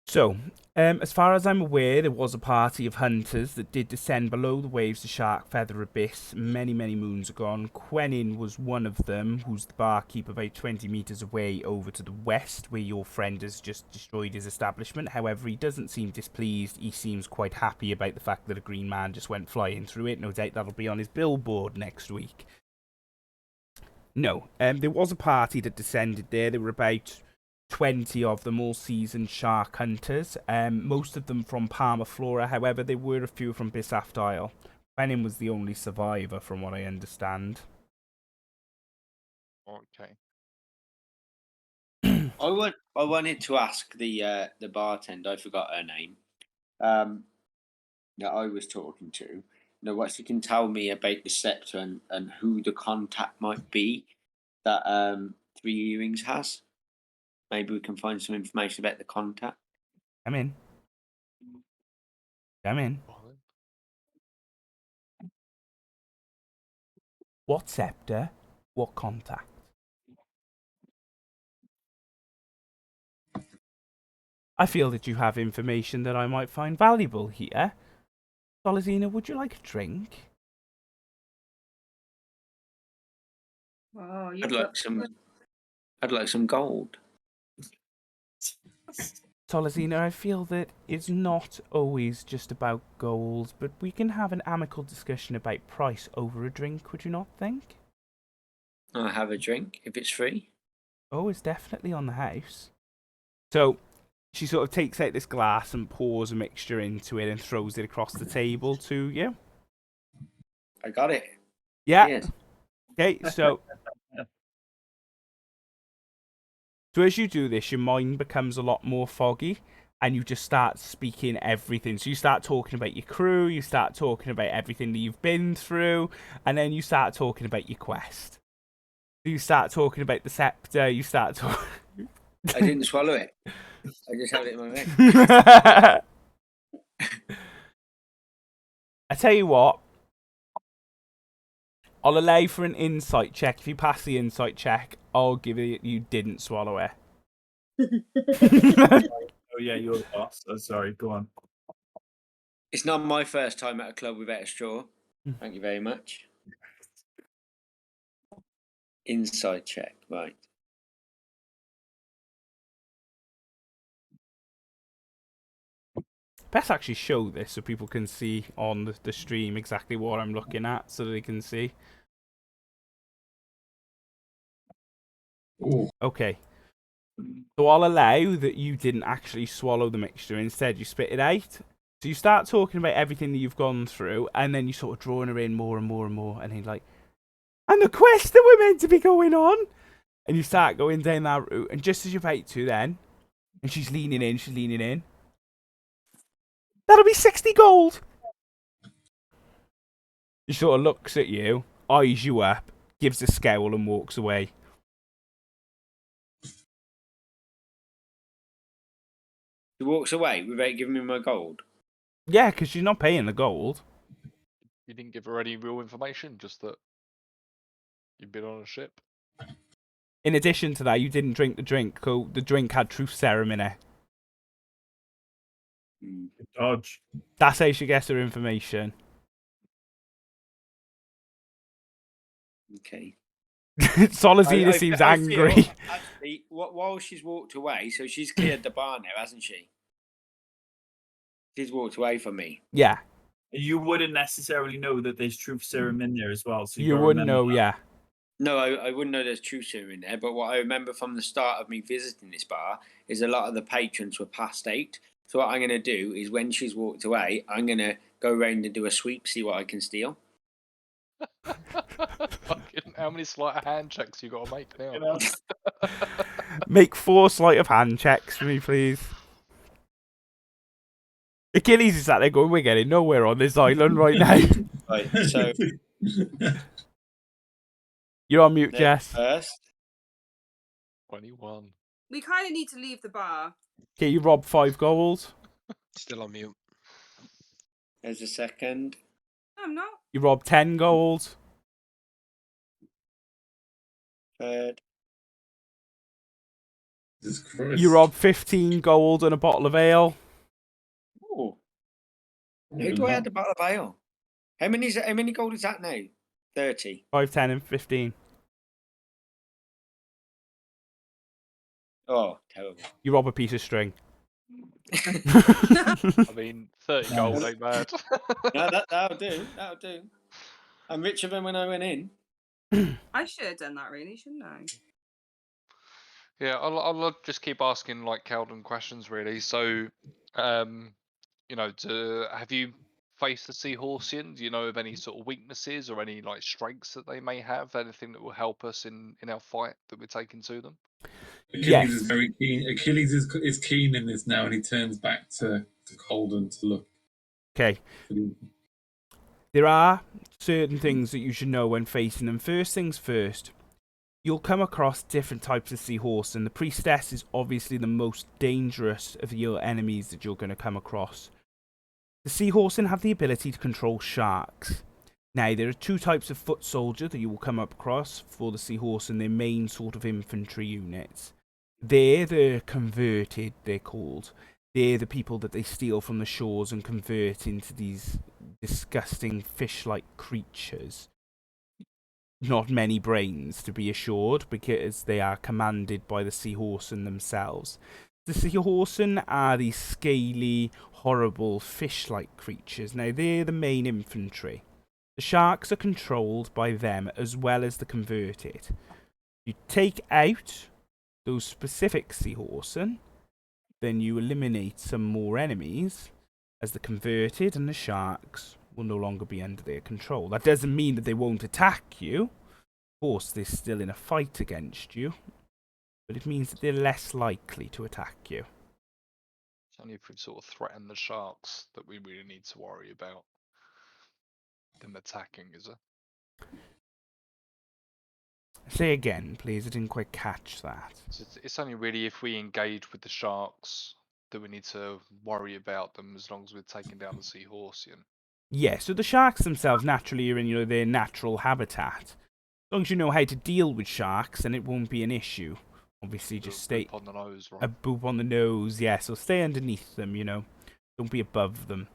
So, as far as I'm aware, there was a party of hunters that did descend below the waves of Shark Feather Abyss many, many moons ago. Quenin was one of them, who's the barkeep about 20 meters away over to the west, where your friend has just destroyed his establishment. However, he doesn't seem displeased. He seems quite happy about the fact that a green man just went flying through it. No doubt that'll be on his billboard next week. No, there was a party that descended there. There were about 20 of them, all seasoned shark hunters, most of them from Palmer Flora. However, there were a few from Bisaft Isle. Benin was the only survivor, from what I understand. okay. I wanted to ask the bartender. I forgot her name. That I was talking to. You know, what she can tell me about the scepter and who the contact might be that Three Earrings has. Maybe we can find some information about the contact. Come in. Come in. What scepter? What contact? I feel that you have information that I might find valuable here. Solazina, would you like a drink? Oh, I'd like some gold. Solazina, I feel that it's not always just about gold, but we can have an amicable discussion about price over a drink, would you not think? I'll have a drink if it's free. Oh, it's definitely on the house. So, she sort of takes out this glass and pours a mixture into it and throws it across the table to you. I got it. Yeah. Cheers. Okay, so as you do this, your mind becomes a lot more foggy, and you just start speaking everything. So you start talking about your crew, you start talking about everything that you've been through, and then you start talking about your quest. You start talking about the scepter, you start talking... I didn't swallow it. I just had it in my mouth. I tell you what, I'll allow for an insight check. If you pass the insight check, I'll give it you didn't swallow it. Oh yeah, you're the boss. Oh, sorry, go on. It's not my first time at a club without a straw. Thank you very much. Inside check, right. Best actually show this so people can see on the stream exactly what I'm looking at, so they can see. Ooh. Okay. So I'll allow that you didn't actually swallow the mixture. Instead, you spit it out. So you start talking about everything that you've gone through, and then you sort of drawing her in more and more and more, and he's like, and the quest that we're meant to be going on. And you start going down that route, and just as you're about to then, and she's leaning in. That'll be 60 gold. She sort of looks at you, eyes you up, gives a scowl and walks away. He walks away without giving me my gold. Yeah, because she's not paying the gold. You didn't give her any real information, just that you've been on a ship. In addition to that, you didn't drink the drink, so the drink had truth serum in it. Good dodge. That's how she gets her information. Okay. Solazina seems angry. Feel, actually, while she's walked away, so she's cleared the bar now, hasn't she? She's walked away from me. Yeah. You wouldn't necessarily know that there's truth serum in there as well. So You wouldn't know, yeah. No, I wouldn't know there's truth serum in there, but what I remember from the start of me visiting this bar is a lot of the patrons were past 8. So what I'm going to do is when she's walked away, I'm going to go around and do a sweep, see what I can steal. Fucking, how many sleight of hand checks you got to make now? You know? Make 4 sleight of hand checks for me, please. Achilles is sat there going, we're getting nowhere on this island right now. Right, so You're on mute, Jess. first. 21. We kind of need to leave the bar. Okay, you robbed 5 gold. Still on mute. There's a second. No, I'm not. You robbed 10 gold. Third. Jesus Christ. You robbed 15 gold and a bottle of ale. Oh. Who do I have the bottle of ale? How many gold is that now? 30. 5, 10 and 15. Oh, terrible. You rob a piece of string. I mean, 30 gold ain't bad. No, that'll do. That'll do. I'm richer than when I went in. I should have done that, really, shouldn't I? Yeah, I'll just keep asking like Keldon questions really. So, you know, have you faced the Seahorsian? Do you know of any sort of weaknesses or any like strengths that they may have? Anything that will help us in our fight that we're taking to them? Achilles Yes. is very keen. Achilles is keen in this now, and he turns back to Colden to look. Okay. There are certain things that you should know when facing them. First things first, you'll come across different types of seahorse, and the priestess is obviously the most dangerous of your enemies that you're going to come across. The seahorsemen have the ability to control sharks. Now, there are 2 types of foot soldier that you will come up across for the seahorse and their main sort of infantry units. They're the converted, they're called. They're the people that they steal from the shores and convert into these disgusting fish-like creatures. Not many brains, to be assured, because they are commanded by the seahorsemen themselves. The seahorsemen are these scaly, horrible, fish-like creatures. Now, they're the main infantry. The sharks are controlled by them as well as the converted. You take out those specific seahorsemen, then you eliminate some more enemies, as the converted and the sharks will no longer be under their control. That doesn't mean that they won't attack you. Of course, they're still in a fight against you, but it means that they're less likely to attack you. It's only if we sort of threaten the sharks that we really need to worry about them attacking, is it? Say again, please. I didn't quite catch that. It's only really if we engage with the sharks that we need to worry about them, as long as we're taking down the seahorse. Yeah, so the sharks themselves naturally are in their natural habitat. As long as you know how to deal with sharks, then it won't be an issue. Obviously, just stay on the nose, right? a boop on the nose, yeah. So stay underneath them, Don't be above them.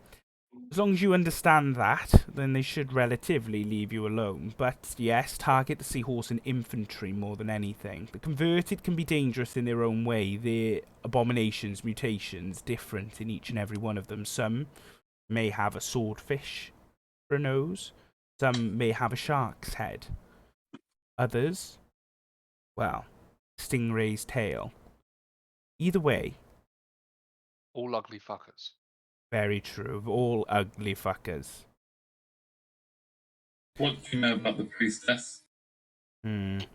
As long as you understand that, then they should relatively leave you alone. But yes, target the seahorse and infantry more than anything. The converted can be dangerous in their own way. They're abominations, mutations, different in each and every one of them. Some may have a swordfish for a nose. Some may have a shark's head. Others, well, stingray's tail. Either way. All ugly fuckers. Very true. All ugly fuckers. What do you know about the priestess? We've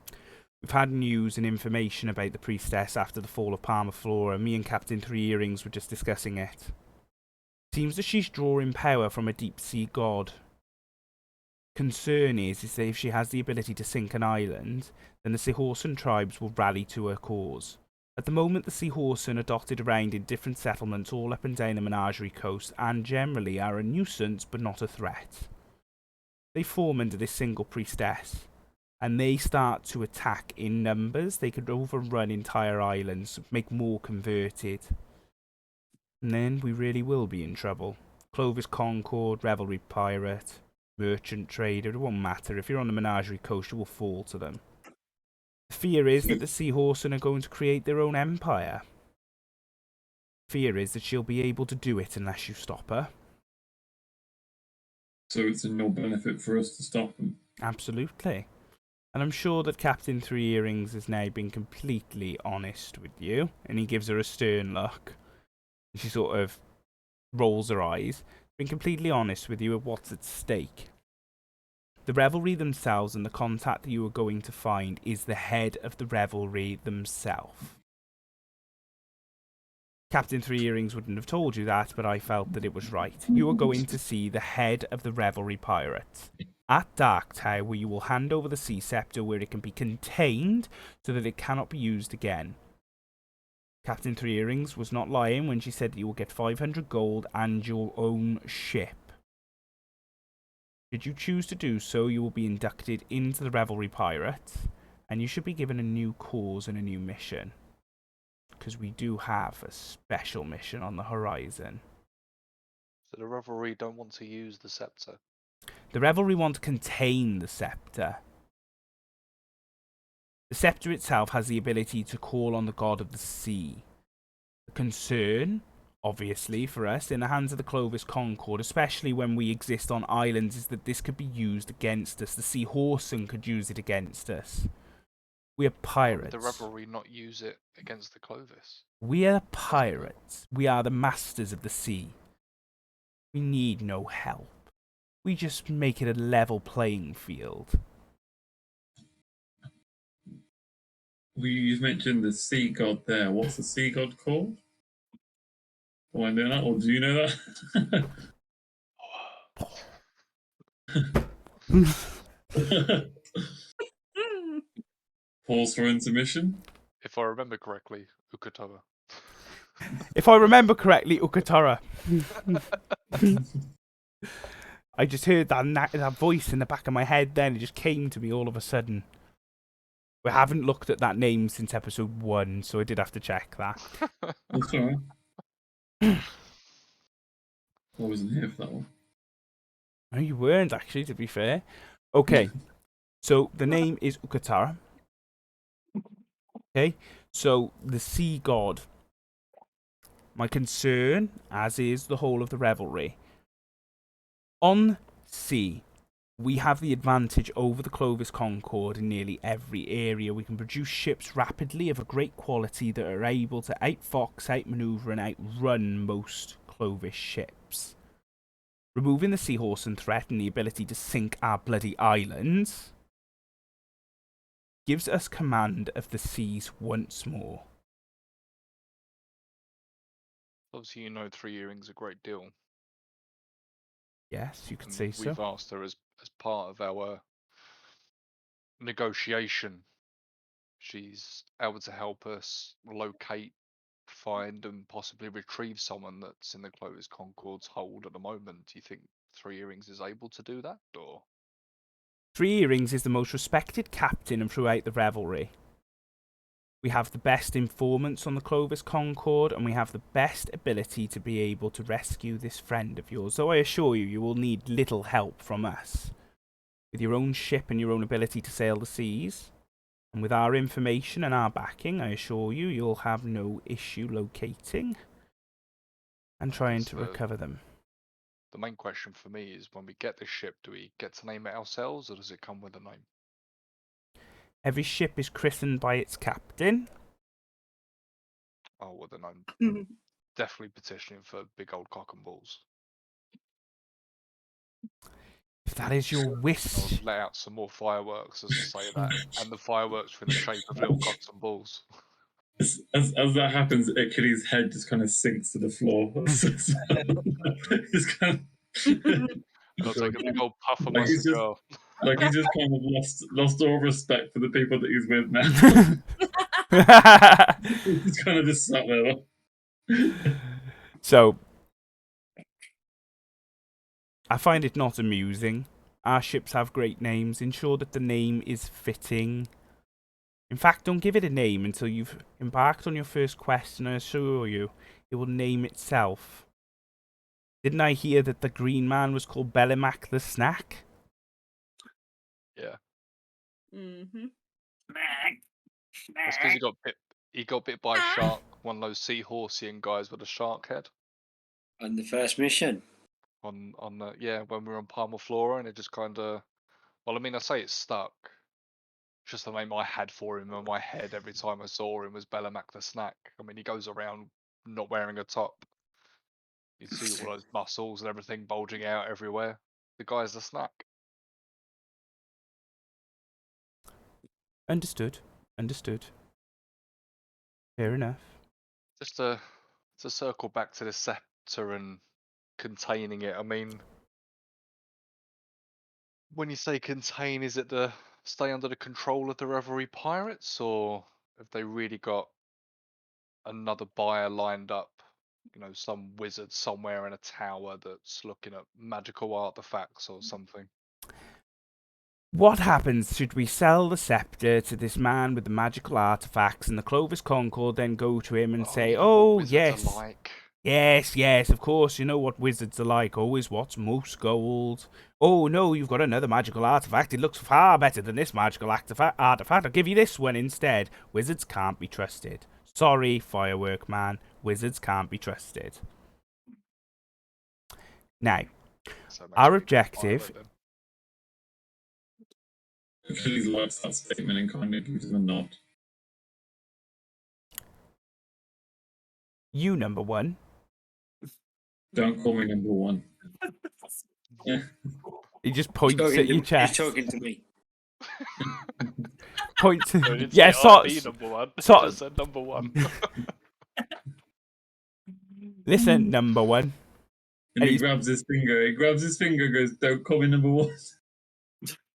had news and information about the priestess after the fall of Palma Flora. Me and Captain Three Earrings were just discussing it. Seems that she's drawing power from a deep sea god. Concern is that if she has the ability to sink an island, then the Seahorsen tribes will rally to her cause. At the moment, the Seahorsen are dotted around in different settlements all up and down the Menagerie coast, and generally are a nuisance but not a threat. They form under this single priestess, and they start to attack in numbers. They could overrun entire islands, make more converted. And then we really will be in trouble. Clovis Concord, Revelry Pirate, Merchant Trader, it won't matter. If you're on the Menagerie coast, you will fall to them. The fear is that the Seahorsen are going to create their own empire. Fear is that she'll be able to do it unless you stop her. So it's in no benefit for us to stop them. Absolutely. And I'm sure that Captain Three Earrings has now been completely honest with you. And he gives her a stern look. And she sort of rolls her eyes. Been completely honest with you at what's at stake. The Revelry themselves and the contact that you are going to find is the head of the Revelry themselves. Captain Three Earrings wouldn't have told you that, but I felt that it was right. You are going to see the head of the Revelry Pirates at Dark Tower, where you will hand over the Sea Scepter where it can be contained so that it cannot be used again. Captain Three Earrings was not lying when she said that you will get 500 gold and your own ship. Should you choose to do so, you will be inducted into the Revelry Pirates, and you should be given a new cause and a new mission. Because we do have a special mission on the horizon. So the Revelry don't want to use the scepter. The Revelry want to contain the scepter. The scepter itself has the ability to call on the god of the sea. The concern, obviously, for us, in the hands of the Clovis Concord, especially when we exist on islands, is that this could be used against us. The Seahorsen could use it against us. We are pirates. Would the Revelry not use it against the Clovis? We are pirates. We are the masters of the sea. We need no help. We just make it a level playing field. You've mentioned the sea god there. What's the sea god called? Am I doing that, or do you know that? Pause for intermission. If I remember correctly, Ukatara. If I remember correctly, Ukatara. I just heard that voice in the back of my head then. It just came to me all of a sudden. We haven't looked at that name since episode 1, so I did have to check that. That's alright. I wasn't here for that one. No, you weren't, actually, to be fair. Okay, so the name is Ukatara. Okay, so the sea god. My concern, as is the whole of the Revelry. On sea, We have the advantage over the Clovis Concorde in nearly every area. We can produce ships rapidly of a great quality that are able to outfox, outmaneuver, and outrun most Clovis ships. Removing the Seahorse and threat and the ability to sink our bloody islands gives us command of the seas once more. Obviously, you know, 3 earrings a great deal. Yes, you could And say so. we've asked her as part of our negotiation. She's able to help us locate, find, and possibly retrieve someone that's in the Clovis Concorde's hold at the moment. Do you think 3 earrings is able to do that, or? 3 Earrings is the most respected captain and throughout the revelry. We have the best informants on the Clovis Concorde, and we have the best ability to be able to rescue this friend of yours. Though I assure you, you will need little help from us. With your own ship and your own ability to sail the seas, and with our information and our backing, I assure you, you'll have no issue locating and trying to recover them. The main question for me is, when we get this ship, do we get to name it ourselves, or does it come with a name? Every ship is christened by its captain. Oh, well then I'm definitely petitioning for big old cock and balls. If that is your wish. I'll let out some more fireworks as I say that, and the fireworks are in the shape of little cocks and balls. As that happens, Achilles' head just kind of sinks to the floor. Just kind I'll take a big old puff of my Like he's just- cigar. like he's just kind of lost all respect for the people that he's with now. He's kind of just sat there. So, I find it not amusing. Our ships have great names. Ensure that the name is fitting. In fact, don't give it a name until you've embarked on your first quest, and I assure you, it will name itself. Didn't I hear that the green man was called Bellimac the Snack? Yeah. Mm-hmm. That's because he got bit by a shark, one of those seahorsian guys with a shark head. On the first mission. On the when we were on Palma Flora, and it just kind of, well, I mean, I say it's stuck. It's just the name I had for him in my head every time I saw him was Bellimac the Snack. I mean, he goes around not wearing a top. You see all those muscles and everything bulging out everywhere. The guy's a snack. Understood. Fair enough. Just to circle back to the scepter and containing it. I mean, when you say contain, is it to stay under the control of the Revelry pirates, or have they really got another buyer lined up? You know, some wizard somewhere in a tower that's looking at magical artifacts or something. What happens should we sell the scepter to this man with the magical artifacts, and the Clovis Concorde then go to him and say, you know what "Oh, wizards yes, are like. yes, of course, you know what wizards are like, always what's most gold. Oh, no, you've got another magical artifact. It looks far better than this magical artifact. I'll give you this one instead." Wizards can't be trusted. Sorry, Firework Man. Wizards can't be trusted. Now, So it makes our me objective... pirate then. Achilles likes that statement and kind of gives him a nod. You, number one. Don't call me number one. Yeah. He just points at your chest. He's talking to me. Points. No, he didn't Yeah, say I'd be number one. He so- just said number one. Listen, number one. And he grabs his finger. Goes, "Don't call me number one."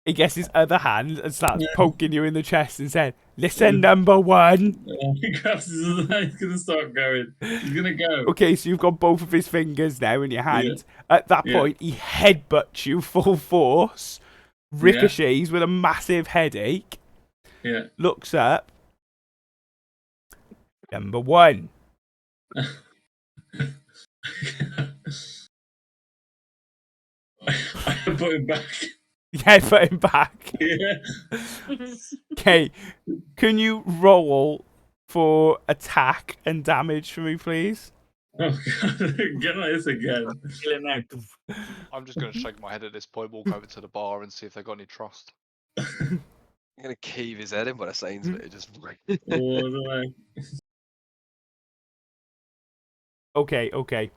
He gets his other hand and starts poking you in the chest and said, "Listen, number one." He grabs his other hand. He's gonna start going. He's gonna go. Okay, so you've got both of his fingers now in your hand. At that point, he headbutts you full force, ricochets with a massive headache. Yeah. Looks up. Number one. I put him back. Yeah, put him back. Yeah. Okay, can you roll for attack and damage for me, please? Oh God, get like this again. Killing out. I'm just going to shake my head at this point, walk over to the bar and see if they've got any trust. I'm gonna cave his head in by the signs of it. Just. Oh, no. Okay.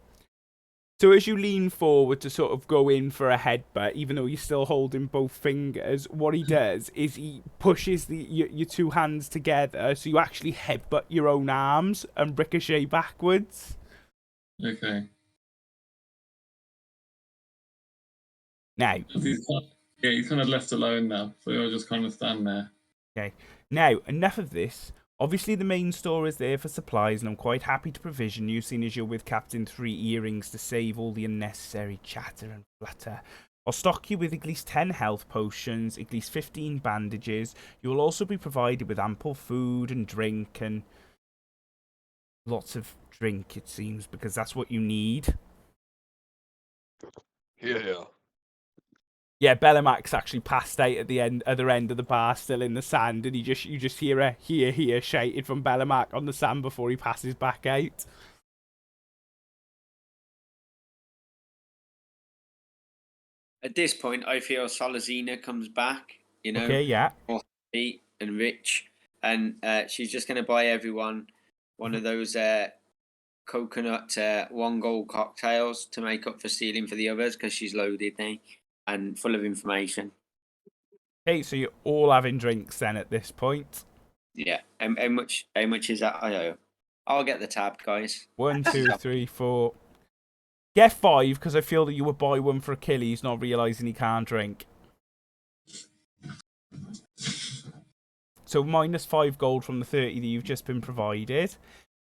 So as you lean forward to sort of go in for a headbutt, even though you're still holding both fingers, what he does is he pushes your two hands together, so you actually headbutt your own arms and ricochet backwards. Okay. Now, He's kind of left alone now, so he'll just kind of stand there. okay. Now, enough of this. Obviously, the main store is there for supplies, and I'm quite happy to provision you, seeing as you're with Captain Three Earrings to save all the unnecessary chatter and flutter. I'll stock you with at least 10 health potions, at least 15 bandages. You will also be provided with ample food and drink, and lots of drink, it seems, because that's what you need. Yeah. Yeah, Bellamac's actually passed out at the other end of the bar, still in the sand, and you just hear a here shouted from Bellamac on the sand before he passes back out. At this point, I feel Solazina comes back. You know, Okay, yeah. more happy and rich, and she's just going to buy everyone one of those coconut 1 gold cocktails to make up for stealing for the others, because she's loaded now and full of information. Okay, so you're all having drinks then at this point. Yeah. How much is that? I owe. I'll get the tab, guys. 1, 2, 3, 4. Get 5, because I feel that you would buy one for Achilles, not realising he can't drink. So minus 5 gold from the 30 that you've just been provided.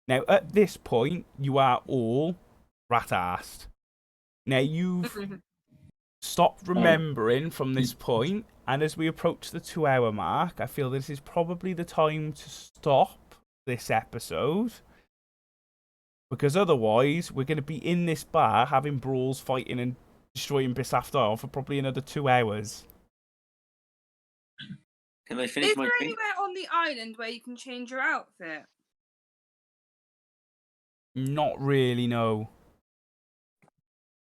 Now, at this point, you are all rat-assed. Now, you've stopped remembering from this point, and as we approach the 2-hour mark, I feel this is probably the time to stop this episode. Because otherwise, we're going to be in this bar having brawls, fighting, and destroying Bisaftar for probably another 2 hours. Can I finish Is my there drink? anywhere on the island where you can change your outfit? Not really, no.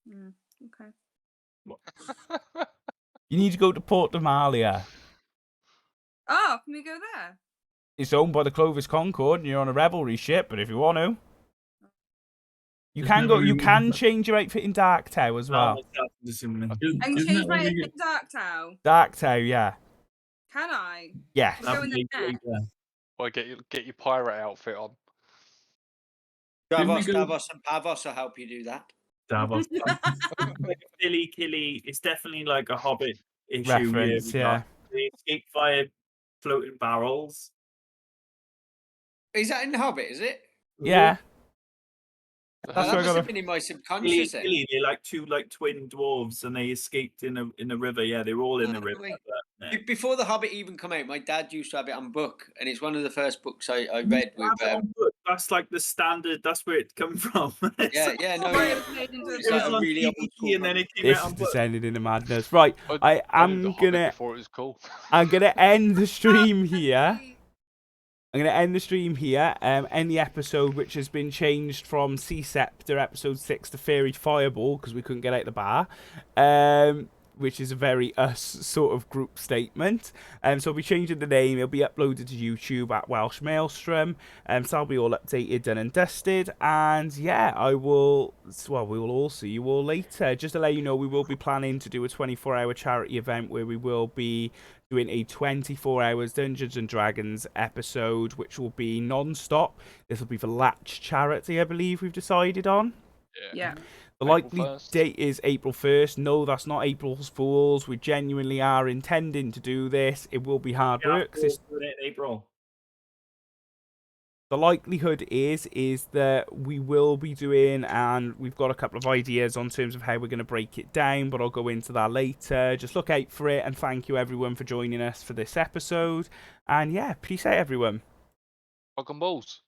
Okay. You need to go to Port Demalia. Oh, can we go there? It's owned by the Clovis Concord, and you're on a revelry ship, but if you want to. You can go. You can change your outfit in Dark Tow as well. And Isn't change that my where we outfit get... in Dark Tow. Dark Tow, yeah. Can I? Yeah. Go in the net. Well, get your pirate outfit on. Davos, go- Davos, and Pavos will help you do that. Davos. Killy, it's definitely like a Hobbit issue. Reference, yeah. They escape via floating barrels. Is that in the Hobbit? Is it? Yeah. That That's where I must got have been in my subconscious. then. They're like two twin dwarves, and they escaped in a river. Yeah, they're all in the river. wait. But, yeah. Before the Hobbit even come out, my dad used to have it on book, and it's one of the first books I read with. That's like the standard. That's where it come from. Yeah, no, Or yeah. it's made into It's a like was a on really old DVD school and then it came This out is on book. descended into madness. Right. I did I'm the Hobbit gonna before it was cool. I'm gonna end the stream here. I'm going to end the stream here, end the episode, which has been changed from Sea Scepter episode 6 to Fairy Fireball, because we couldn't get out the bar, which is a very us sort of group statement. So I'll be changing the name. It'll be uploaded to YouTube at Welsh Maelstrom, so I'll be all updated, done and dusted, and yeah, we will all see you all later. Just to let you know, we will be planning to do a 24-hour charity event where we will be doing a 24 hours Dungeons and Dragons episode, which will be non-stop. This will be for Latch Charity, I believe we've decided on. Yeah. The April likely 1st. date is April 1st. No, that's not April's Fools. We genuinely are intending to do this. It will be hard work. 'Cause in April. the likelihood is that we will be doing, and we've got a couple of ideas on terms of how we're going to break it down, but I'll go into that later. Just look out for it, and thank you everyone for joining us for this episode. And yeah, peace out everyone. Rock and balls.